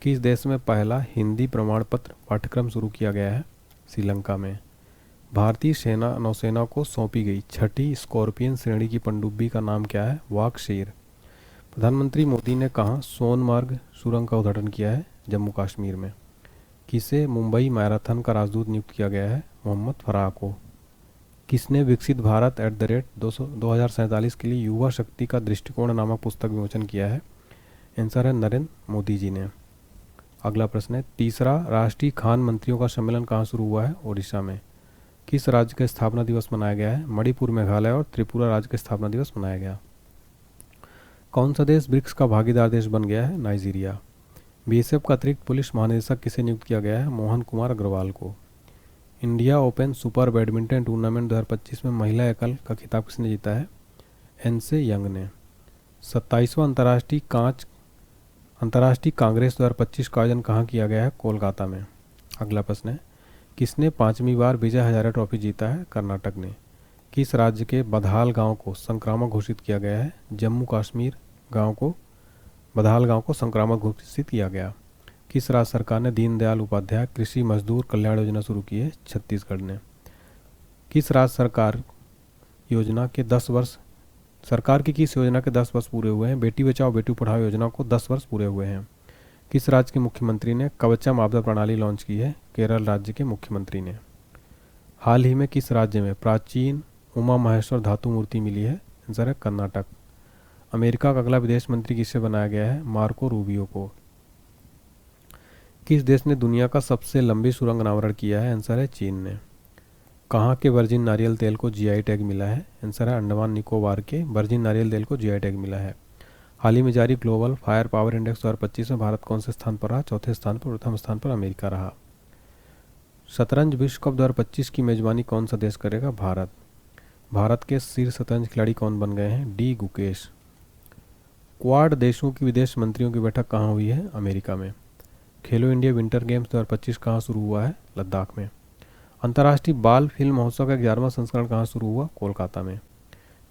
किस देश में पहला हिंदी प्रमाण पत्र पाठ्यक्रम शुरू किया गया है? श्रीलंका में। भारतीय सेना नौसेना को सौंपी गई 6ठी स्कॉर्पियन श्रेणी की पनडुब्बी का नाम क्या है? वाकशीर। प्रधानमंत्री मोदी ने कहाँ सोनमार्ग सुरंग का उद्घाटन किया है? जम्मू कश्मीर में। किसे मुंबई मैराथन का राजदूत नियुक्त किया गया है? मोहम्मद फराह को। किसने विकसित भारत @ 2047 के लिए युवा शक्ति का दृष्टिकोण नामक पुस्तक विमोचन किया है? आंसर है नरेंद्र मोदी जी ने। अगला प्रश्न है, तीसरा राष्ट्रीय खान मंत्रियों का सम्मेलन कहाँ शुरू हुआ है? ओडिशा में। किस राज्य का स्थापना दिवस मनाया गया है? मणिपुर, मेघालय और त्रिपुरा राज्य का स्थापना दिवस मनाया गया। कौन सा देश ब्रिक्स का भागीदार देश बन गया है? नाइजीरिया। BSF का अतिरिक्त पुलिस महानिदेशक किसे नियुक्त किया गया है? मोहन कुमार अग्रवाल को। India open super badminton tournament 2025 में महिला एकल का खिताब किसने जीता है? एनसे यंग ने। 27वां अंतर्राष्ट्रीय कांग्रेस 2025 का आयोजन कहाँ किया गया है? कोलकाता में। अगला प्रश्न है, किसने 5वीं बार विजय हजारे ट्रॉफी जीता है? कर्नाटक ने। किस राज्य के बधाल गांव को संक्रामक घोषित किया गया है? जम्मू कश्मीर बधाल गांव को संक्रामक घोषित किया गया। किस राज्य सरकार ने दीनदयाल उपाध्याय कृषि मजदूर कल्याण योजना शुरू की है? छत्तीसगढ़ ने। किस राज्य सरकार योजना के 10 वर्ष सरकार की किस योजना के 10 वर्ष पूरे हुए हैं? बेटी बचाओ बेटी पढ़ाओ योजना को 10 वर्ष पूरे हुए हैं। किस राज्य के मुख्यमंत्री ने कवचम आपदा प्रणाली लॉन्च की है? केरल राज्य के मुख्यमंत्री ने। हाल ही में किस राज्य में प्राचीन उमा महेश्वर धातु मूर्ति मिली है? आंसर है कर्नाटक। अमेरिका का अगला विदेश मंत्री किसे बनाया गया है? मार्को रूबियो को। किस देश ने दुनिया का सबसे लंबी सुरंग अनावरण किया है? आंसर है चीन ने। कहाँ के वर्जिन नारियल तेल को जीआई टैग मिला है? आंसर है अंडमान निकोबार के वर्जिन नारियल तेल को जीआई टैग मिला है। हाल ही में जारी ग्लोबल फायर पावर इंडेक्स 2025 में भारत कौन से स्थान पर रहा? चौथे स्थान पर। प्रथम स्थान पर अमेरिका रहा। शतरंज विश्व कप 2025 की मेजबानी कौन सा देश करेगा? भारत। भारत के शीर्ष शतरंज खिलाड़ी कौन बन गए हैं? डी गुकेश। क्वाड देशों की विदेश मंत्रियों की बैठक कहाँ हुई है? अमेरिका में। खेलो इंडिया विंटर गेम्स 2025 कहाँ शुरू हुआ है? लद्दाख में। अंतर्राष्ट्रीय बाल फिल्म महोत्सव का 11वां संस्करण कहाँ शुरू हुआ? कोलकाता में।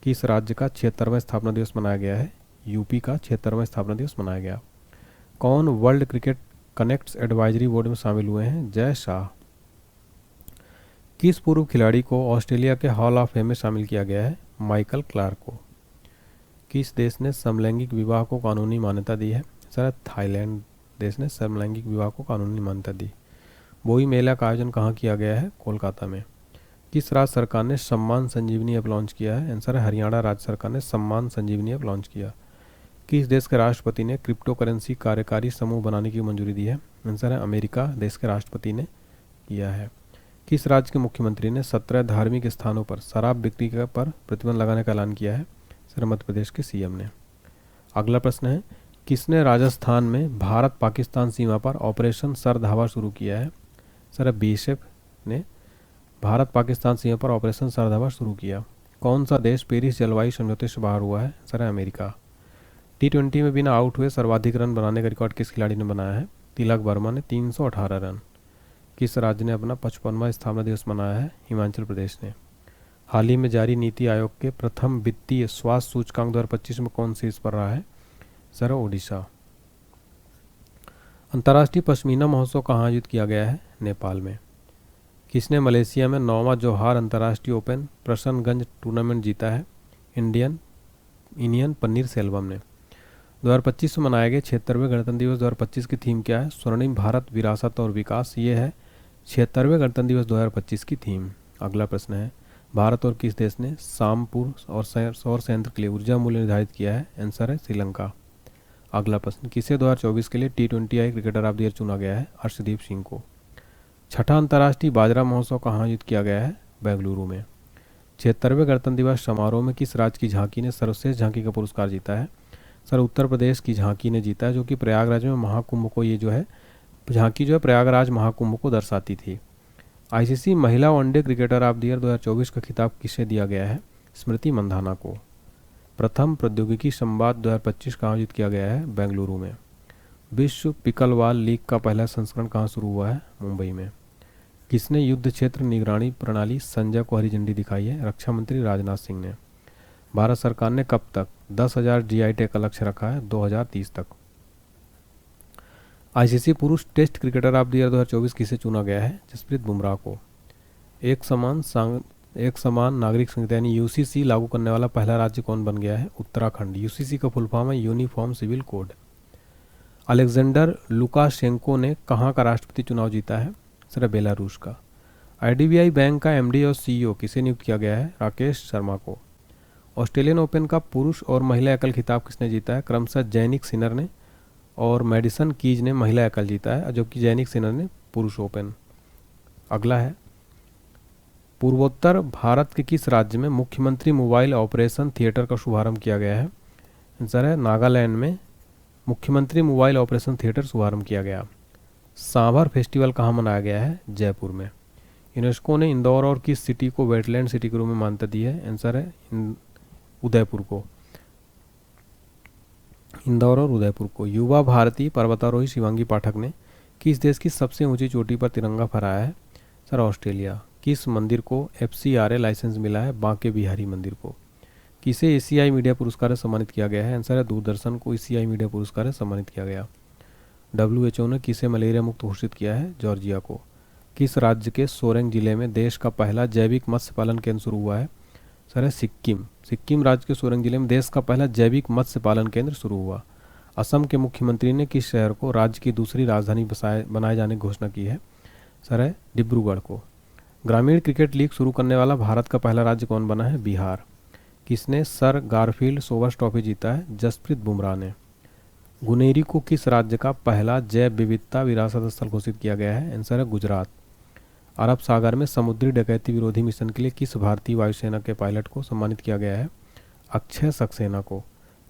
किस राज्य का 76वां स्थापना दिवस मनाया गया है? यूपी का 76वां स्थापना दिवस मनाया गया। कौन world cricket connects advisory board में शामिल हुए हैं? जय शाह। किस पूर्व खिलाड़ी को ऑस्ट्रेलिया के हॉल ऑफ फेम में शामिल किया गया है? माइकल क्लार्क को। किस देश ने समलैंगिक विवाह को कानूनी मान्यता दी है? सर थाईलैंड देश ने समलैंगिक विवाह को कानूनी मान्यता दी। बोई मेला का आयोजन कहाँ किया गया है? कोलकाता में। किस राज्य सरकार ने सम्मान संजीवनी ऐप लॉन्च किया है? आंसर है हरियाणा राज्य सरकार ने सम्मान संजीवनी ऐप लॉन्च किया। किस देश के राष्ट्रपति ने क्रिप्टो करेंसी कार्यकारी समूह बनाने की मंजूरी दी है? आंसर है अमेरिका देश के राष्ट्रपति ने किया है। किस राज्य के मुख्यमंत्री ने 17 धार्मिक स्थानों पर शराब बिक्री पर प्रतिबंध लगाने का ऐलान किया है? सर मध्य प्रदेश के सीएम ने। अगला प्रश्न है, किसने राजस्थान में भारत पाकिस्तान सीमा पर ऑपरेशन सरधावा शुरू किया है? सर बीएसएफ ने भारत पाकिस्तान सीमा पर ऑपरेशन सरधावा शुरू किया। कौन सा देश पेरिस जलवायु समझौते से बाहर हुआ है? Sir America. T20 में बिना आउट हुए सर्वाधिक रन बनाने का रिकॉर्ड किस खिलाड़ी ने बनाया है? तिलक वर्मा ने 318 रन। किस राज्य ने अपना 55वां स्थापना दिवस मनाया है? हिमाचल प्रदेश ने। हाल ही में जारी नीति आयोग के प्रथम वित्तीय स्वास्थ्य सूचकांक 2025 में कौन शीर्ष पर रहा है? सर ओडिशा। अंतर्राष्ट्रीय पश्मीना महोत्सव कहाँ आयोजित किया गया है? नेपाल में। किसने मलेशिया में 9वां जौहार अंतर्राष्ट्रीय ओपन प्रसन्नगंज टूर्नामेंट जीता है? इनियन पन्नीर सेल्वम ने। 2025 में मनाए गए 76वें गणतंत्र दिवस 2025 की थीम क्या है? स्वर्णिम भारत विरासत और विकास। ये है 76वें गणतंत्र दिवस 2025 की थीम। अगला प्रश्न है, भारत और किस देश ने सामपुर और सौर संयंत्र के लिए ऊर्जा मूल्य निर्धारित किया है? आंसर है श्रीलंका। अगला प्रश्न, किसे 2024 के लिए T20I cricketer of the year चुना गया है? अर्शदीप सिंह को। छठा अंतर्राष्ट्रीय बाजरा महोत्सव कहाँ आयोजित किया गया है? बेंगलुरु में। 76वें गणतंत्र दिवस समारोह में किस राज्य की झांकी ने सर्वश्रेष्ठ झांकी का पुरस्कार जीता है? सर उत्तर प्रदेश की झांकी ने जीता है, जो कि प्रयागराज में महाकुंभ को, ये जो है झांकी जो है प्रयागराज महाकुंभ को दर्शाती थी। आईसीसी महिला one day cricketer of the year 2024 का खिताब किसे दिया गया है? स्मृति मंधाना को। प्रथम प्रौद्योगिकी संवाद 2025 का आयोजित किया गया है? बेंगलुरु में। विश्व पिकलबॉल लीग का पहला संस्करण कहाँ शुरू हुआ है? मुंबई में। किसने युद्ध क्षेत्र निगरानी प्रणाली संजय को हरी झंडी दिखाई है? रक्षा मंत्री राजनाथ सिंह ने। भारत सरकार ने कब तक 10,000 जीआई टैग का लक्ष्य रखा है? 2030 तक। आईसीसी पुरुष test cricketer of the year 2024 किसे चुना गया है? जसप्रीत बुमराह को। एक समान नागरिक संहिता यानी यूसीसी लागू करने वाला पहला राज्य कौन बन गया है? उत्तराखंड। यूसीसी का फुल फॉर्म है uniform civil code. Alexander Lukashenko ने कहाँ का राष्ट्रपति चुनाव जीता है? सर बेलारूस का। आईडीबीआई बैंक का एमडी और सीईओ किसे नियुक्त किया गया है? राकेश शर्मा को। ऑस्ट्रेलियन ओपन का पुरुष और महिला एकल खिताब किसने जीता है? क्रमशः जैनिक सिनर ने और मेडिसन कीज ने महिला एकल जीता है, जबकि जैनिक सिनर ने पुरुष ओपन। अगला है, पूर्वोत्तर भारत के किस राज्य में मुख्यमंत्री मोबाइल ऑपरेशन थिएटर का शुभारंभ किया गया है? आंसर है नागालैंड में मुख्यमंत्री मोबाइल ऑपरेशन थिएटर शुभारंभ किया गया। सांभर फेस्टिवल कहाँ मनाया गया है? जयपुर में। यूनेस्को ने इंदौर और किस सिटी को वेटलैंड सिटी के रूप में मान्यता दी है? आंसर है उदयपुर को। इंदौर और उदयपुर को। युवा भारतीय पर्वतारोही शिवांगी पाठक ने किस देश की सबसे ऊंची चोटी पर तिरंगा फहराया है? Sir Australia. किस मंदिर को FCRA लाइसेंस मिला है? बांके बिहारी मंदिर को। किसे एशियाई मीडिया पुरस्कार से सम्मानित किया गया है? आंसर है दूरदर्शन को एशियाई मीडिया पुरस्कार से सम्मानित किया गया। WHO ने किसे मलेरिया मुक्त घोषित किया है? जॉर्जिया को। किस राज्य के सोरेंग जिले में देश का पहला जैविक मत्स्य पालन केंद्र शुरू हुआ है? सर है सिक्किम। सिक्किम राज्य के सोरेंग जिले में देश का पहला जैविक मत्स्य पालन केंद्र शुरू हुआ। असम के मुख्यमंत्री ने किस शहर को राज्य की दूसरी राजधानी बनाए जाने की घोषणा की है? सर है डिब्रूगढ़ को। ग्रामीण क्रिकेट लीग शुरू करने वाला भारत का पहला राज्य कौन बना है? बिहार। किसने सर गारफील्ड सोबर्स ट्रॉफी जीता है? जसप्रीत बुमराह ने। गुनेरी को किस राज्य का पहला जैव विविधता विरासत स्थल घोषित किया गया है? आंसर है गुजरात। अरब सागर में समुद्री डकैती विरोधी मिशन के लिए किस भारतीय वायुसेना के पायलट को सम्मानित किया गया है? अक्षय सक्सेना को।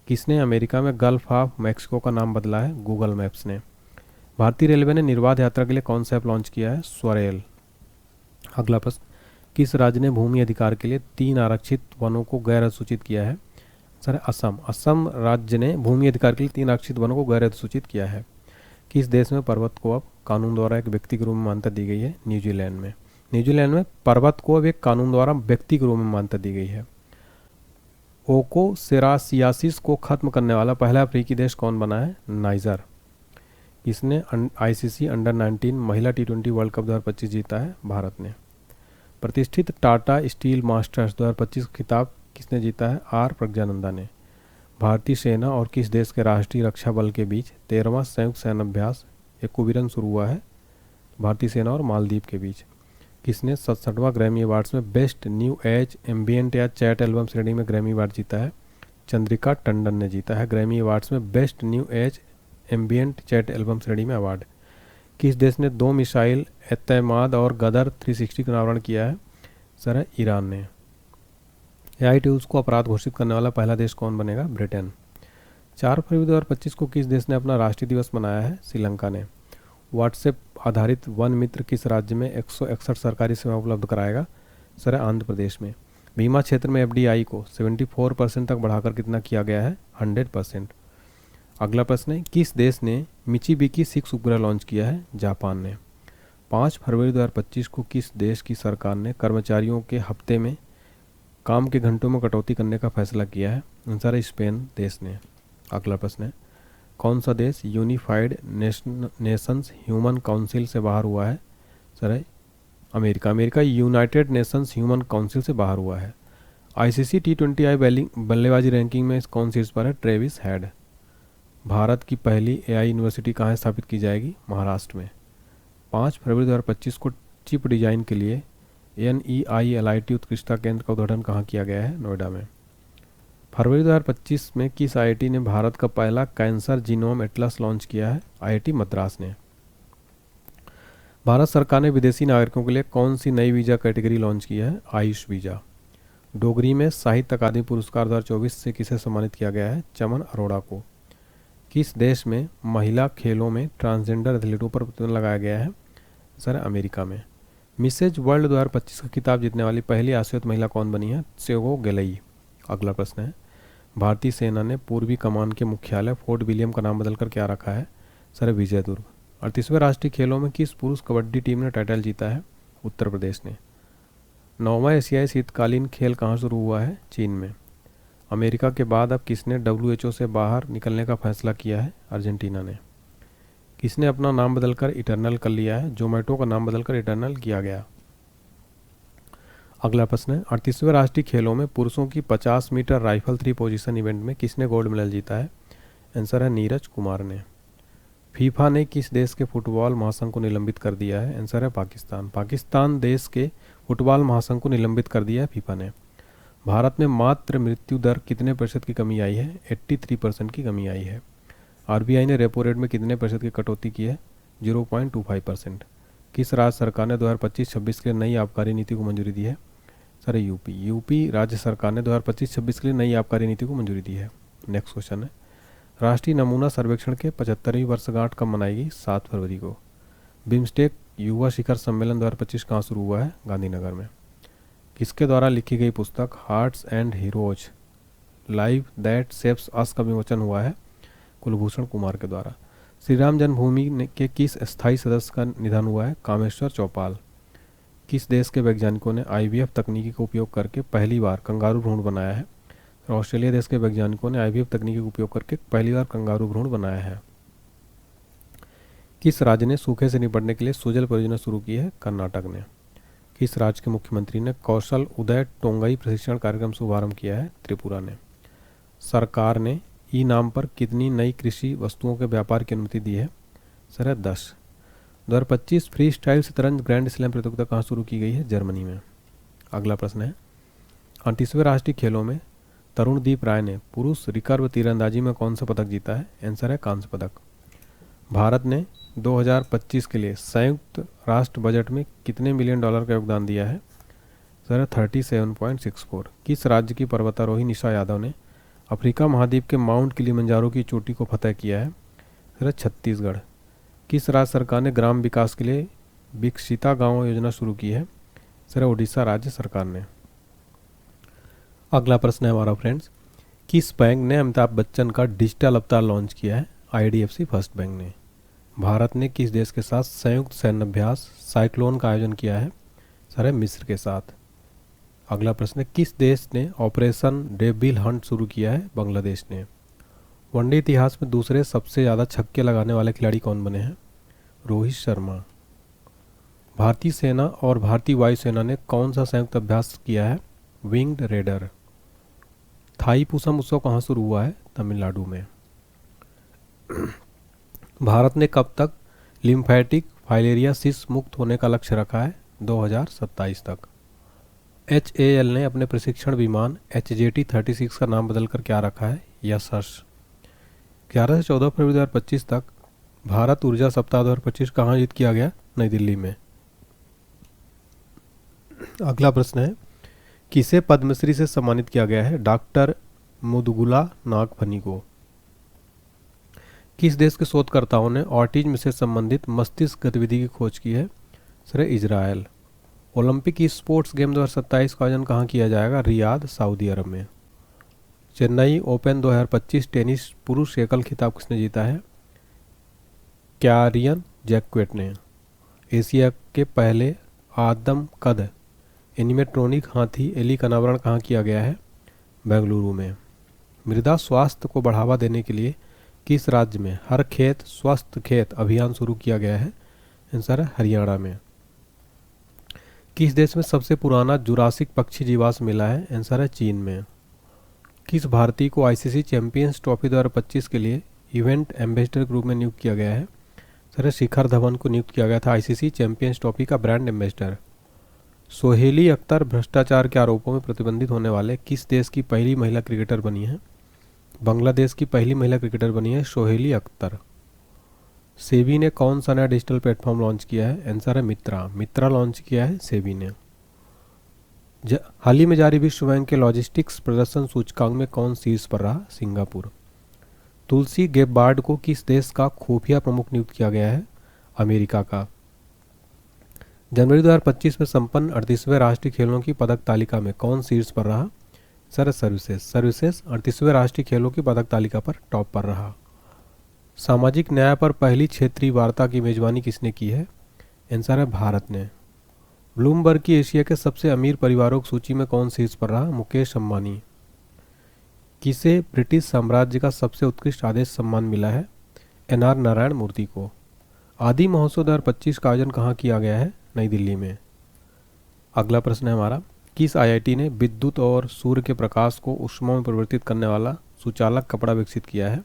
किसने अमेरिका में गल्फ ऑफ मैक्सिको का नाम बदला है? गूगल मैप्स ने। भारतीय रेलवे ने निर्बाध यात्रा के लिए कौन सा ऐप लॉन्च किया है? स्वरेल। अगला प्रश्न, किस राज्य ने भूमि अधिकार के लिए 3 आरक्षित वनों को गैर अधिसूचित किया है? सर असम। असम राज्य ने भूमि अधिकार के लिए 3 आरक्षित वनों को गैर अधिसूचित किया है। किस देश में पर्वत को अब कानून द्वारा एक व्यक्ति के रूप में मान्यता दी गई है? न्यूजीलैंड में। न्यूजीलैंड में पर्वत को अब एक कानून द्वारा व्यक्ति के रूप में मान्यता दी गई है। ओकोसेरासियासिस को खत्म करने वाला पहला अफ्रीकी देश कौन बना है? नाइजर। इसने आईसीसी अंडर 19 महिला T20 वर्ल्ड कप 2025 जीता है? भारत ने। प्रतिष्ठित टाटा स्टील मास्टर्स 2025 खिताब किसने जीता है? आर प्रज्ञानंदा ने। भारतीय सेना और किस देश के राष्ट्रीय रक्षा बल के बीच 13वां संयुक्त सैन्य अभ्यास एकुबिरन शुरू हुआ है? भारतीय सेना और मालदीव के बीच। किसने 67वां ग्रैमी अवार्ड्स में बेस्ट न्यू एज एम्बियंट या चैट एल्बम श्रेणी में ग्रैमी अवार्ड जीता है? चंद्रिका टंडन ने जीता है ग्रैमी अवार्ड्स में best new age ambient chat album श्रेणी में अवार्ड। किस देश ने 2 मिसाइल एतमाद और गदर 360 का अनावरण किया है? सर है ईरान ने। एआई टूल्स को अपराध घोषित करने वाला पहला देश कौन बनेगा? ब्रिटेन। 4 फरवरी 2025 को किस देश ने अपना राष्ट्रीय दिवस मनाया है? श्रीलंका ने। व्हाट्सएप आधारित वन मित्र किस राज्य में 161 सरकारी सेवा उपलब्ध कराएगा? सर आंध्र प्रदेश में। बीमा क्षेत्र में एफडीआई को 74% तक बढ़ाकर कितना किया गया है? 100%। अगला प्रश्न है, किस देश ने मिचिबिकी 6 उपग्रह लॉन्च किया है? जापान ने। 5 फरवरी 2025 को किस देश की सरकार ने कर्मचारियों के हफ्ते में काम के घंटों में कटौती करने का फैसला किया है? आंसर है स्पेन देश ने। अगला प्रश्न है, कौन सा देश यूनिफाइड नेशंस ह्यूमन काउंसिल से बाहर हुआ है? सर है America. America United Nations human council से बाहर हुआ है। आईसीसी T20 बल्लेबाजी रैंकिंग में कौन शीर्ष पर है? Travis head. भारत की पहली एआई यूनिवर्सिटी कहाँ स्थापित की जाएगी? महाराष्ट्र में। 5 फरवरी 2025 को चिप डिजाइन के लिए NEILIT उत्कृष्टता केंद्र का उद्घाटन कहाँ किया गया है? नोएडा में। फरवरी 2025 में किस आईआईटी ने भारत का पहला कैंसर जीनोम एटलस लॉन्च किया है? आईआईटी मद्रास ने। भारत सरकार ने विदेशी नागरिकों के लिए कौन सी नई वीज़ा कैटेगरी लॉन्च की है? आयुष वीज़ा। डोगरी में साहित्य अकादमी पुरस्कार 2024 से किसे सम्मानित किया गया है? चमन अरोड़ा को। किस देश में महिला खेलों में ट्रांसजेंडर एथलीटों पर प्रतिबंध लगाया गया है? सर अमेरिका में। मिसेज वर्ल्ड 2025 का खिताब जीतने वाली पहली आसियाती महिला कौन बनी है? त्सेगो गेलई। अगला प्रश्न है, भारतीय सेना ने पूर्वी कमान के मुख्यालय फोर्ट विलियम का नाम बदलकर क्या रखा है? सर विजय दुर्ग। 38वें राष्ट्रीय खेलों में किस पुरुष कबड्डी टीम ने टाइटल जीता है? उत्तर प्रदेश ने। 9वां एशियाई शीतकालीन खेल कहाँ शुरू हुआ है? चीन में। अमेरिका के बाद अब किसने WHO से बाहर निकलने का फैसला किया है? अर्जेंटीना ने। किसने अपना नाम बदलकर इटर्नल कर लिया है? जोमेटो का नाम बदलकर इटर्नल किया गया। अगला प्रश्न है, 38वें राष्ट्रीय खेलों में पुरुषों की 50 मीटर राइफल 3 पोजीशन इवेंट में किसने गोल्ड मेडल जीता है? आंसर है नीरज कुमार ने। फीफा ने किस देश के फुटबॉल महासंघ को निलंबित कर दिया है? आंसर है पाकिस्तान। पाकिस्तान देश के फुटबॉल महासंघ को निलंबित कर दिया है फीफा ने। भारत में मात्र मृत्यु दर कितने प्रतिशत की कमी आई है? 83% की कमी आई है। आरबीआई ने रेपो रेट में कितने प्रतिशत की कटौती की है? 0.25%। किस राज्य सरकार ने 2025-26 के लिए नई आबकारी नीति को मंजूरी दी है? सर यूपी राज्य सरकार ने 2025-26 के लिए नई आबकारी नीति को मंजूरी दी है। नेक्स्ट क्वेश्चन है, राष्ट्रीय नमूना सर्वेक्षण के 75वीं वर्षगांठ कब मनाएगी? 7 फरवरी को। बिम्स्टेक युवा शिखर सम्मेलन 2025 कहाँ शुरू हुआ है? गांधीनगर में। किसके द्वारा लिखी गई पुस्तक Hearts and Heroes Live That Shapes Us का विमोचन हुआ है? कुलभूषण कुमार के द्वारा। श्री राम जन्मभूमि के किस स्थायी सदस्य का निधन हुआ है? कामेश्वर चौपाल। किस देश के वैज्ञानिकों ने IVF तकनीकी का उपयोग करके पहली बार कंगारू भ्रूण बनाया है? ऑस्ट्रेलिया देश के वैज्ञानिकों ने IVF तकनीकी का उपयोग करके पहली बार कंगारू भ्रूण बनाया है। किस राज्य ने सूखे से निपटने के लिए सुजल परियोजना शुरू की है? कर्नाटक ने। किस राज्य के मुख्यमंत्री ने कौशल उदय टोंगई प्रशिक्षण कार्यक्रम शुभारंभ किया है? त्रिपुरा ने। सरकार ने ई नाम पर कितनी नई कृषि वस्तुओं के व्यापार की अनुमति दी है? सर है 10। 2025 फ्री स्टाइल शतरंज ग्रैंड स्लैम प्रतियोगिता कहाँ शुरू की गई है? जर्मनी में। अगला प्रश्न है, 38वें राष्ट्रीय खेलों में तरुणदीप राय ने पुरुष रिकर्व तीरंदाजी में कौन सा पदक जीता है? आंसर है कांस्य पदक। भारत ने 2025 के लिए संयुक्त राष्ट्र बजट में कितने मिलियन डॉलर का योगदान दिया है? सर 37.64। किस राज्य की पर्वतारोही निशा यादव ने अफ्रीका महाद्वीप के माउंट किलिमंजारो की चोटी को फतह किया है? सर छत्तीसगढ़। किस राज्य सरकार ने ग्राम विकास के लिए विकसिता गांव योजना शुरू की है? सर उड़ीसा राज्य सरकार ने। अगला प्रश्न है हमारा फ्रेंड्स, किस बैंक ने अमिताभ बच्चन का डिजिटल अवतार लॉन्च किया है? IDFC फर्स्ट बैंक ने। भारत ने किस देश के साथ संयुक्त सैन्य अभ्यास साइक्लोन का आयोजन किया है? सर है मिस्र के साथ। अगला प्रश्न है, किस देश ने ऑपरेशन डेविल हंट शुरू किया है? बांग्लादेश ने। वनडे इतिहास में दूसरे सबसे ज़्यादा छक्के लगाने वाले खिलाड़ी कौन बने हैं? रोहित शर्मा। भारतीय सेना और भारतीय वायुसेना ने कौन सा संयुक्त अभ्यास किया है? Winged raider. थाई पूसम उत्सव कहाँ शुरू हुआ है? तमिलनाडु में। भारत ने कब तक लिम्फेटिक फाइलेरियासिस मुक्त होने का लक्ष्य रखा है? 2027 तक। HAL ने अपने प्रशिक्षण विमान HJT 36 का नाम बदलकर क्या रखा है? यशस। 11 से 14 फरवरी 2025 तक भारत ऊर्जा सप्ताह 2025 कहाँ आयोजित किया गया? नई दिल्ली में। अगला प्रश्न है, किसे पद्मश्री से सम्मानित किया गया है? डॉक्टर मुदगुला नागफनी को। किस देश के शोधकर्ताओं ने ऑटिज्म से संबंधित मस्तिष्क गतिविधि की खोज की है? Sir Israel. Olympic sports game 2027 का आयोजन कहाँ किया जाएगा? रियाद, सऊदी अरब में। चेन्नई ओपन 2025 टेनिस पुरुष एकल खिताब किसने जीता है? कैरियन जैक्वेट ने। एशिया के पहले आदमकद एनिमेट्रॉनिक हाथी एली का अनावरण कहाँ किया गया है? बेंगलुरु में। मृदा स्वास्थ्य को बढ़ावा देने के लिए किस राज्य में हर खेत स्वस्थ खेत अभियान शुरू किया गया है? आंसर है हरियाणा में। किस देश में सबसे पुराना जुरासिक पक्षी जीवाश्म मिला है? आंसर है चीन में। किस भारतीय को ICC चैंपियंस ट्रॉफी 2025 के लिए इवेंट एम्बेसडर के रूप में नियुक्त किया गया है? सर शिखर धवन को नियुक्त किया गया था ICC चैंपियंस ट्रॉफी का ब्रांड एम्बेसडर। सोहेली अख्तर भ्रष्टाचार के आरोपों में प्रतिबंधित होने वाले किस देश की पहली महिला क्रिकेटर बनी है? बांग्लादेश की पहली महिला क्रिकेटर बनी है सोहेली अख्तर। सेबी ने कौन सा नया डिजिटल प्लेटफॉर्म लॉन्च किया है? आंसर है मित्रा लॉन्च किया है सेबी ने। हाल ही में जारी विश्व बैंक के लॉजिस्टिक्स प्रदर्शन सूचकांक में कौन शीर्ष पर रहा? सिंगापुर। तुलसी गेबार्ड को किस देश का खुफिया प्रमुख नियुक्त किया गया है? अमेरिका का। जनवरी 2025 में संपन्न 38वें राष्ट्रीय खेलों की पदक तालिका में कौन शीर्ष पर रहा? सर सर्विसेज 38वें राष्ट्रीय खेलों की पदक तालिका पर टॉप पर रहा। सामाजिक न्याय पर पहली क्षेत्रीय वार्ता की मेजबानी किसने की है? आंसर है भारत ने। ब्लूमबर्ग की एशिया के सबसे अमीर परिवारों की सूची में कौन शीर्ष पर रहा? मुकेश अंबानी। किसे ब्रिटिश साम्राज्य का सबसे उत्कृष्ट आदेश सम्मान मिला है? NR नारायण मूर्ति को। आदि महोत्सव 2025 का आयोजन कहाँ किया गया है? नई दिल्ली में। अगला प्रश्न है हमारा, किस IIT ने विद्युत और सूर्य के प्रकाश को ऊष्मा में परिवर्तित करने वाला सुचालक कपड़ा विकसित किया है?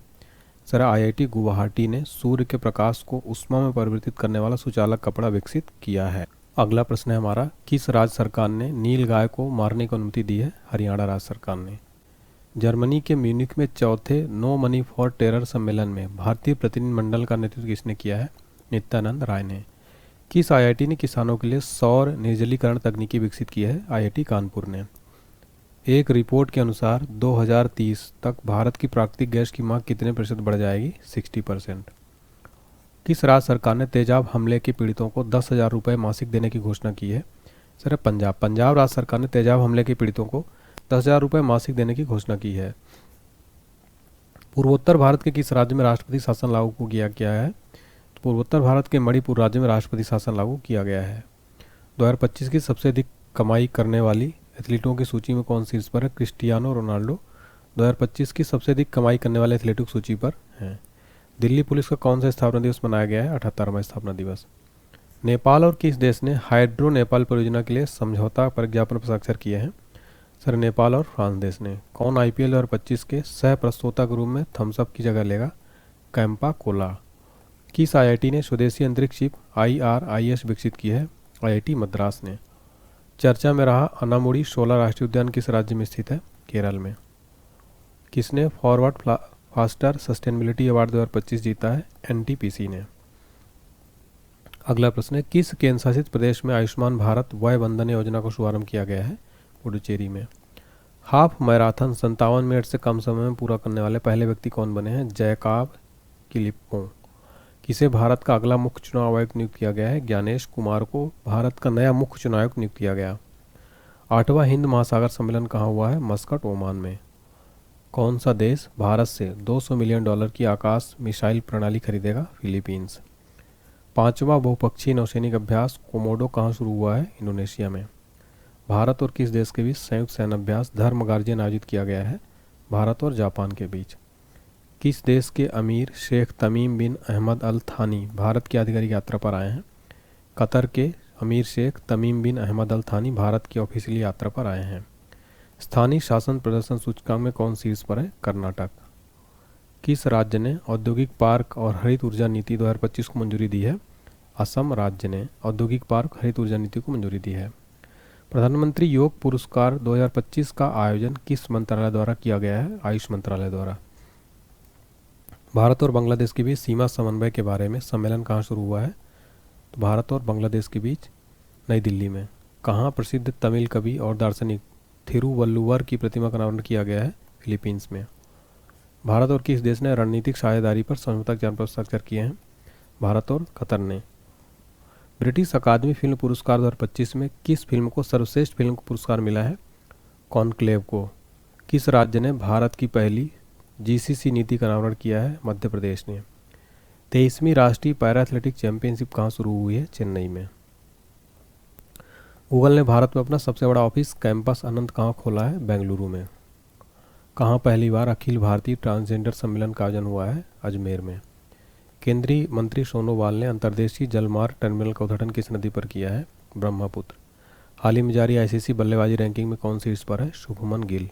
सर IIT गुवाहाटी ने सूर्य के प्रकाश को ऊष्मा में परिवर्तित करने वाला सुचालक कपड़ा विकसित किया है। अगला प्रश्न है हमारा, किस राज्य सरकार ने नील गाय को मारने की अनुमति दी है? हरियाणा राज्य सरकार ने। जर्मनी के म्यूनिख में चौथे नो मनी फॉर टेरर सम्मेलन में भारतीय प्रतिनिधिमंडल का नेतृत्व किसने किया है? नित्यानंद राय ने। किस IIT ने किसानों के लिए सौर निर्जलीकरण तकनीकी विकसित की है? IIT कानपुर ने। एक रिपोर्ट के अनुसार 2030 तक भारत की प्राकृतिक गैस की मांग कितने प्रतिशत बढ़ जाएगी? 60%। किस राज्य सरकार ने तेजाब हमले के पीड़ितों को 10,000 रुपये मासिक देने की घोषणा की है? सर पंजाब राज्य सरकार ने तेजाब हमले के पीड़ितों को 10,000 रुपये मासिक देने की घोषणा की है। पूर्वोत्तर भारत के किस राज्य में राष्ट्रपति शासन लागू किया गया है? पूर्वोत्तर भारत के मणिपुर राज्य में राष्ट्रपति शासन लागू किया गया है। 2025 की सबसे अधिक कमाई करने वाली एथलीटों की सूची में कौन शीर्ष पर है? क्रिस्टियानो रोनाल्डो 2025 की सबसे अधिक कमाई करने वाले एथलीटों की सूची पर हैं। दिल्ली पुलिस का कौन सा स्थापना दिवस मनाया गया है? 78वां स्थापना दिवस। नेपाल और किस देश ने हाइड्रो नेपाल परियोजना के लिए समझौता पर ज्ञापन पर हस्ताक्षर किए हैं? सर नेपाल और फ्रांस देश ने। कौन आईपीएल 2025 के सह प्रस्तोता के रूप में थम्स अप की जगह लेगा? कैंपा कोला। किस आईआईटी ने स्वदेशी अंतरिक्ष शिप IRIS विकसित की है? आईआईटी मद्रास ने। चर्चा में रहा अनामुड़ी शोला राष्ट्रीय उद्यान किस राज्य में स्थित है? केरल में। किसने फॉरवर्ड फास्टर सस्टेनेबिलिटी अवार्ड 2025 जीता है? एनटीपीसी ने। अगला प्रश्न है, किस केंद्र शासित प्रदेश में आयुष्मान भारत वय वंदन योजना का शुभारंभ किया गया है? पुडुचेरी में। हाफ मैराथन 57 मिनट से कम समय में पूरा करने वाले पहले व्यक्ति कौन बने हैं? जयकाब किलिप्पो। किसे भारत का अगला मुख्य चुनाव आयुक्त नियुक्त किया गया है? ज्ञानेश कुमार को भारत का नया मुख्य चुनाव आयुक्त नियुक्त किया गया। 8वां हिंद महासागर सम्मेलन कहाँ हुआ है? मस्कट, ओमान में। कौन सा देश भारत से $200 मिलियन की आकाश मिसाइल प्रणाली खरीदेगा? फिलीपींस। 5वां बहुपक्षीय नौसैनिक अभ्यास कोमोडो कहाँ शुरू हुआ है? इंडोनेशिया में। भारत और किस देश के बीच संयुक्त सैन्य अभ्यास धर्म गार्जियन आयोजित किया गया है? भारत और जापान के बीच। किस देश के अमीर शेख तमीम बिन अहमद अल थानी भारत की आधिकारिक यात्रा पर आए हैं? कतर के अमीर शेख तमीम बिन अहमद अल थानी भारत की ऑफिशियल यात्रा पर आए हैं। स्थानीय शासन प्रदर्शन सूचकांक में कौन शीर्ष पर है? कर्नाटक। किस राज्य ने औद्योगिक पार्क और हरित ऊर्जा नीति 2025 को मंजूरी दी है? असम राज्य ने औद्योगिक पार्क हरित ऊर्जा नीति को मंजूरी दी है। प्रधानमंत्री योग पुरस्कार 2025 का आयोजन किस मंत्रालय द्वारा किया गया है? आयुष मंत्रालय द्वारा। भारत और बांग्लादेश के बीच सीमा समन्वय के बारे में सम्मेलन कहाँ शुरू हुआ है? तो भारत और बांग्लादेश के बीच नई दिल्ली में। कहाँ प्रसिद्ध तमिल कवि और दार्शनिक थिरुवल्लुवर की प्रतिमा का अनावरण किया गया है? फिलीपींस में। भारत और किस देश ने रणनीतिक साझेदारी पर समझौता ज्ञापन पर हस्ताक्षर किए हैं? भारत और कतर ने। ब्रिटिश अकादमी फिल्म पुरस्कार 2025 में किस फिल्म को सर्वश्रेष्ठ फिल्म को पुरस्कार मिला है? कॉन्क्लेव को। किस राज्य ने भारत की पहली जीसीसी नीति का अनावरण किया है? मध्य प्रदेश ने। 23वीं राष्ट्रीय पैरा एथलेटिक चैंपियनशिप कहाँ शुरू हुई है? चेन्नई में। गूगल ने भारत में अपना सबसे बड़ा ऑफिस कैंपस अनंत कहाँ खोला है? बेंगलुरु में। कहाँ पहली बार अखिल भारतीय ट्रांसजेंडर सम्मेलन का आयोजन हुआ है? अजमेर में। केंद्रीय मंत्री सोनोवाल ने अंतर्देशीय जलमार्ग टर्मिनल का उद्घाटन किस नदी पर किया है? ब्रह्मपुत्र। हाल ही में जारी आईसीसी बल्लेबाजी रैंकिंग में कौन शीर्ष पर है? शुभमन गिल।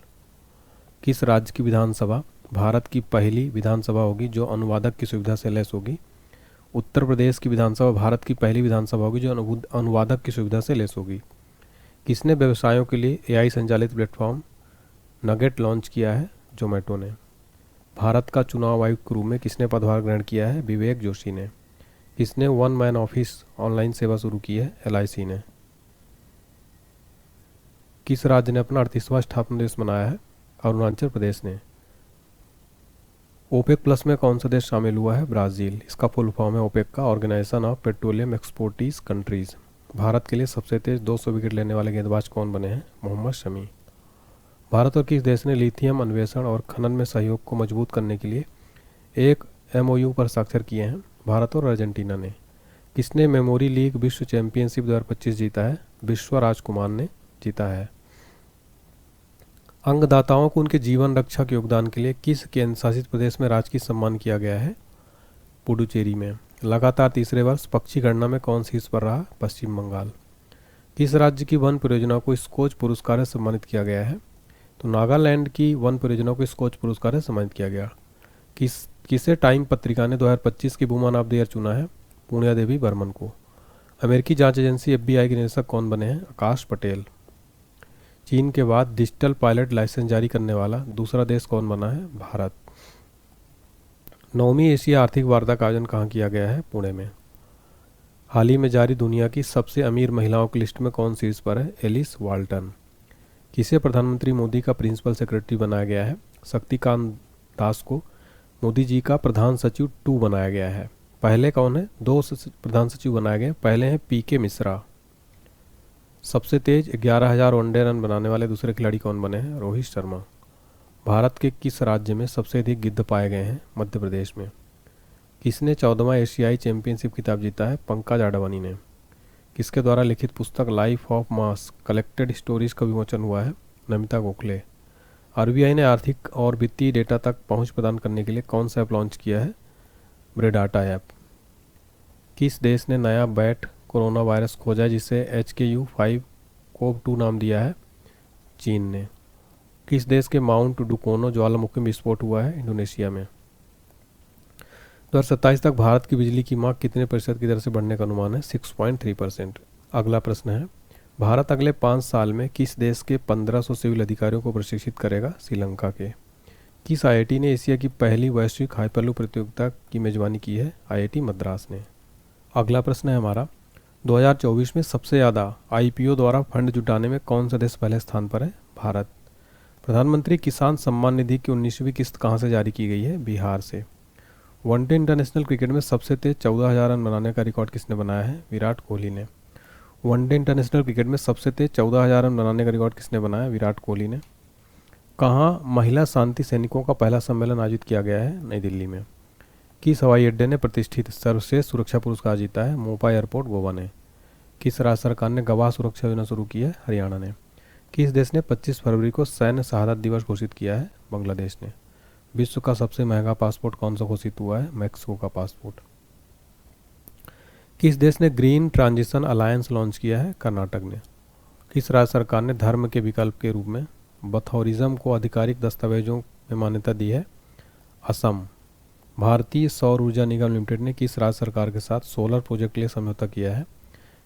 किस राज्य की विधानसभा भारत की पहली विधानसभा होगी जो अनुवादक की सुविधा से लैस होगी? उत्तर प्रदेश की विधानसभा भारत की पहली विधानसभा होगी जो अनुवादक की सुविधा से लैस होगी। किसने व्यवसायों के लिए एआई संचालित प्लेटफॉर्म नगेट लॉन्च किया है? जोमेटो ने। भारत का चुनाव आयुक्त के रूप में किसने पदभार ग्रहण किया है? विवेक जोशी ने। किसने वन मैन ऑफिस ऑनलाइन सेवा शुरू की है? एलआईसी ने। किस राज्य ने अपना 38वां स्थापना दिवस मनाया है? अरुणाचल प्रदेश ने। ओपेक प्लस में कौन सा देश शामिल हुआ है? ब्राज़ील। इसका फुल फॉर्म है ओपेक का organisation of petroleum exporting countries. Bharat के लिए सबसे तेज 200 विकेट लेने वाले गेंदबाज कौन बने हैं? मोहम्मद शमी। भारत और किस देश ने लिथियम अन्वेषण और खनन में सहयोग को मजबूत करने के लिए एक एमओयू पर हस्ताक्षर किए हैं? भारत और अर्जेंटीना ने। किसने मेमोरी लीग विश्व चैंपियनशिप 2025 जीता है? विश्व राजकुमार ने जीता है। अंगदाताओं को उनके जीवन रक्षा के योगदान के लिए किस केंद्र शासित प्रदेश में राजकीय सम्मान किया गया है? पुडुचेरी में। लगातार तीसरे वर्ष पक्षी गणना में कौन शीर्ष पर रहा? पश्चिम बंगाल। किस राज्य की वन परियोजना को स्कोच पुरस्कार से सम्मानित किया गया है? तो नागालैंड की वन परियोजना को स्कोच पुरस्कार से सम्मानित किया गया। किसे टाइम पत्रिका ने 2025 की वुमन ऑफ द ईयर चुना है? पुण्या देवी बर्मन को। अमेरिकी जांच एजेंसी एफबीआई के निदेशक कौन बने हैं? आकाश पटेल। चीन के बाद डिजिटल पायलट लाइसेंस जारी करने वाला दूसरा देश कौन बना है? भारत। 9वीं एशिया आर्थिक वार्ता का आयोजन कहाँ किया गया है? पुणे में। हाल ही में जारी दुनिया की सबसे अमीर महिलाओं की लिस्ट में कौन शीर्ष पर है? Alice Walton. किसे प्रधानमंत्री मोदी का प्रिंसिपल सेक्रेटरी बनाया गया है? शक्तिकांत दास को मोदी जी का प्रधान सचिव 2 बनाया गया है। पहले कौन है? 2 प्रधान सचिव बनाए गए। पहले हैं पीके मिश्रा। सबसे तेज 11,000 वनडे रन बनाने वाले दूसरे खिलाड़ी कौन बने हैं? रोहित शर्मा। भारत के किस राज्य में सबसे अधिक गिद्ध पाए गए हैं? मध्य प्रदेश में। किसने 14वां एशियाई चैंपियनशिप खिताब जीता है? पंकज आडवाणी ने। किसके द्वारा लिखित पुस्तक life of mass collected stories का विमोचन हुआ है? नमिता गोखले। आरबीआई ने आर्थिक और वित्तीय डेटा तक पहुंच प्रदान करने के लिए कौन सा ऐप लॉन्च किया है? ब्रेडाटा ऐप। किस देश ने नया बैट कोरोना वायरस खोजा जिसे HKU5CoV2 नाम दिया है? चीन ने। किस देश के माउंट डुकोनो ज्वालामुखी में विस्फोट हुआ है? इंडोनेशिया में। 2027 तक भारत की बिजली की मांग कितने प्रतिशत की दर से बढ़ने का अनुमान है? 6.3%। अगला प्रश्न है, भारत अगले 5 साल में किस देश के 1500 सिविल अधिकारियों को प्रशिक्षित करेगा? श्रीलंका के। किस आईआईटी ने एशिया की पहली वैश्विक हाइपरलूप प्रतियोगिता की मेजबानी की है? आईआईटी मद्रास ने। अगला प्रश्न है हमारा, 2024 में सबसे ज़्यादा आईपीओ द्वारा फंड जुटाने में कौन सा देश पहले स्थान पर है? भारत। प्रधानमंत्री किसान सम्मान निधि की 19वीं किस्त कहाँ से जारी की गई है? बिहार से। वनडे इंटरनेशनल क्रिकेट में सबसे तेज 14,000 रन बनाने का रिकॉर्ड किसने बनाया है? विराट कोहली ने। वनडे इंटरनेशनल क्रिकेट में सबसे तेज 14,000 रन बनाने का रिकॉर्ड किसने बनाया? विराट कोहली ने। कहाँ महिला शांति सैनिकों का पहला सम्मेलन आयोजित किया गया है? नई दिल्ली में। किस हवाई अड्डे ने प्रतिष्ठित सर्वश्रेष्ठ सुरक्षा पुरस्कार जीता है? मोपा एयरपोर्ट, गोवा ने। किस राज्य सरकार ने गवाह सुरक्षा योजना शुरू की है? हरियाणा ने। किस देश ने 25 फरवरी को सैन्य शहादत दिवस घोषित किया है? बांग्लादेश ने। विश्व का सबसे महंगा पासपोर्ट कौन सा घोषित हुआ है? मैक्सिको का पासपोर्ट। किस देश ने ग्रीन ट्रांजिशन अलायंस लॉन्च किया है? कर्नाटक ने। किस राज्य सरकार ने धर्म के विकल्प के रूप में बथौरिज्म को आधिकारिक दस्तावेजों में मान्यता दी है? असम। भारतीय सौर ऊर्जा निगम लिमिटेड ने किस राज्य सरकार के साथ सोलर प्रोजेक्ट के लिए समझौता किया है?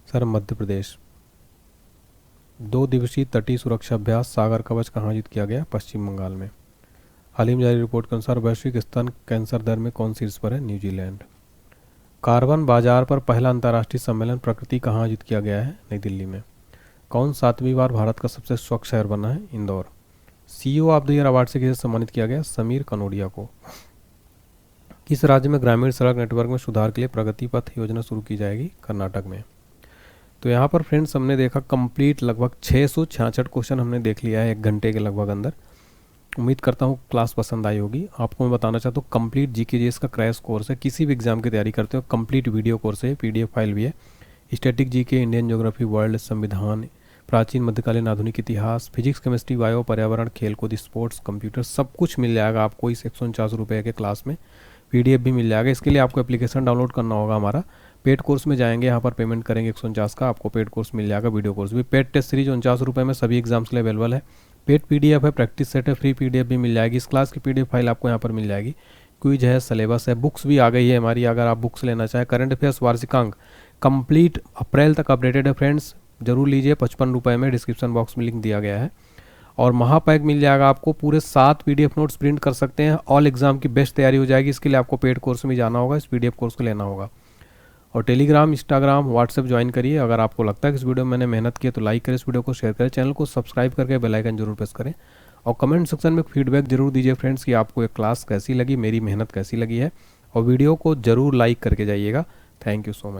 सर, मध्य प्रदेश। 2 दिवसीय तटीय सुरक्षा अभ्यास सागर कवच कहाँ आयोजित किया गया? पश्चिम बंगाल में। हाल ही में जारी रिपोर्ट के अनुसार वैश्विक स्तन कैंसर दर में कौन शीर्ष पर है? न्यूजीलैंड। कार्बन बाजार पर पहला अंतर्राष्ट्रीय सम्मेलन प्रकृति कहाँ आयोजित किया गया है? नई दिल्ली में। कौन 7वीं बार भारत का सबसे स्वच्छ शहर बना है? Indore. CEO of the year award से किसे सम्मानित किया गया? समीर कनोडिया को। किस राज्य में ग्रामीण सड़क नेटवर्क में सुधार के लिए प्रगति पथ योजना शुरू की जाएगी? कर्नाटक में। तो यहाँ पर फ्रेंड्स हमने देखा कंप्लीट लगभग 666 क्वेश्चन हमने देख लिया है 1 घंटे के लगभग अंदर। उम्मीद करता हूँ क्लास पसंद आई होगी। आपको मैं बताना चाहता हूँ कंप्लीट जीकेजीएस का क्रैश कोर्स है। किसी भी एग्जाम की तैयारी करते हो कंप्लीट वीडियो कोर्स है, पीडीएफ फाइल भी है। Static GK, Indian geography, world, संविधान, प्राचीन मध्यकालीन आधुनिक इतिहास, फिजिक्स, केमिस्ट्री, बायो, पर्यावरण, खेलकूद, स्पोर्ट्स, कंप्यूटर, सब कुछ मिल जाएगा आपको इस 149 रुपये के क्लास में। पीडीएफ भी मिल जाएगा। इसके लिए आपको एप्लीकेशन डाउनलोड करना होगा हमारा। पेड कोर्स में जाएंगे, यहाँ पर पेमेंट करेंगे 149 का, आपको पेड कोर्स मिल जाएगा। वीडियो कोर्स भी पेड टेस्ट सीरीज 49 रुपये में सभी एग्जाम्स के लिए अवेलेबल है। पेड पीडीएफ है, प्रैक्टिस सेट है, फ्री पीडीएफ भी मिल जाएगी। इस क्लास की पीडीएफ फाइल आपको यहाँ पर मिल जाएगी। क्विज है, सिलेबस है, बुक्स भी आ गई है हमारी। अगर आप बुक्स लेना चाहें, करंट अफेयर्स वार्षिकांक कंप्लीट अप्रैल तक अपडेटेड है फ्रेंड्स, जरूर लीजिए। 55 रुपये में, डिस्क्रिप्शन बॉक्स में लिंक दिया गया है। और महापैक मिल जाएगा आपको, पूरे 7 पीडीएफ नोट्स प्रिंट कर सकते हैं। ऑल एग्जाम की बेस्ट तैयारी हो जाएगी। इसके लिए आपको पेड कोर्स में जाना होगा, इस पीडीएफ कोर्स को लेना होगा। और टेलीग्राम, इंस्टाग्राम, व्हाट्सएप ज्वाइन करिए। अगर आपको लगता है कि इस वीडियो में मैंने मेहनत की है तो लाइक करें, इस वीडियो को शेयर करें, चैनल को सब्सक्राइब करके बेल आइकन जरूर प्रेस करें। और कमेंट सेक्शन में फीडबैक जरूर दीजिए फ्रेंड्स कि आपको ये क्लास कैसी लगी, मेरी मेहनत कैसी लगी है। और वीडियो को जरूर लाइक करके जाइएगा। Thank you so much.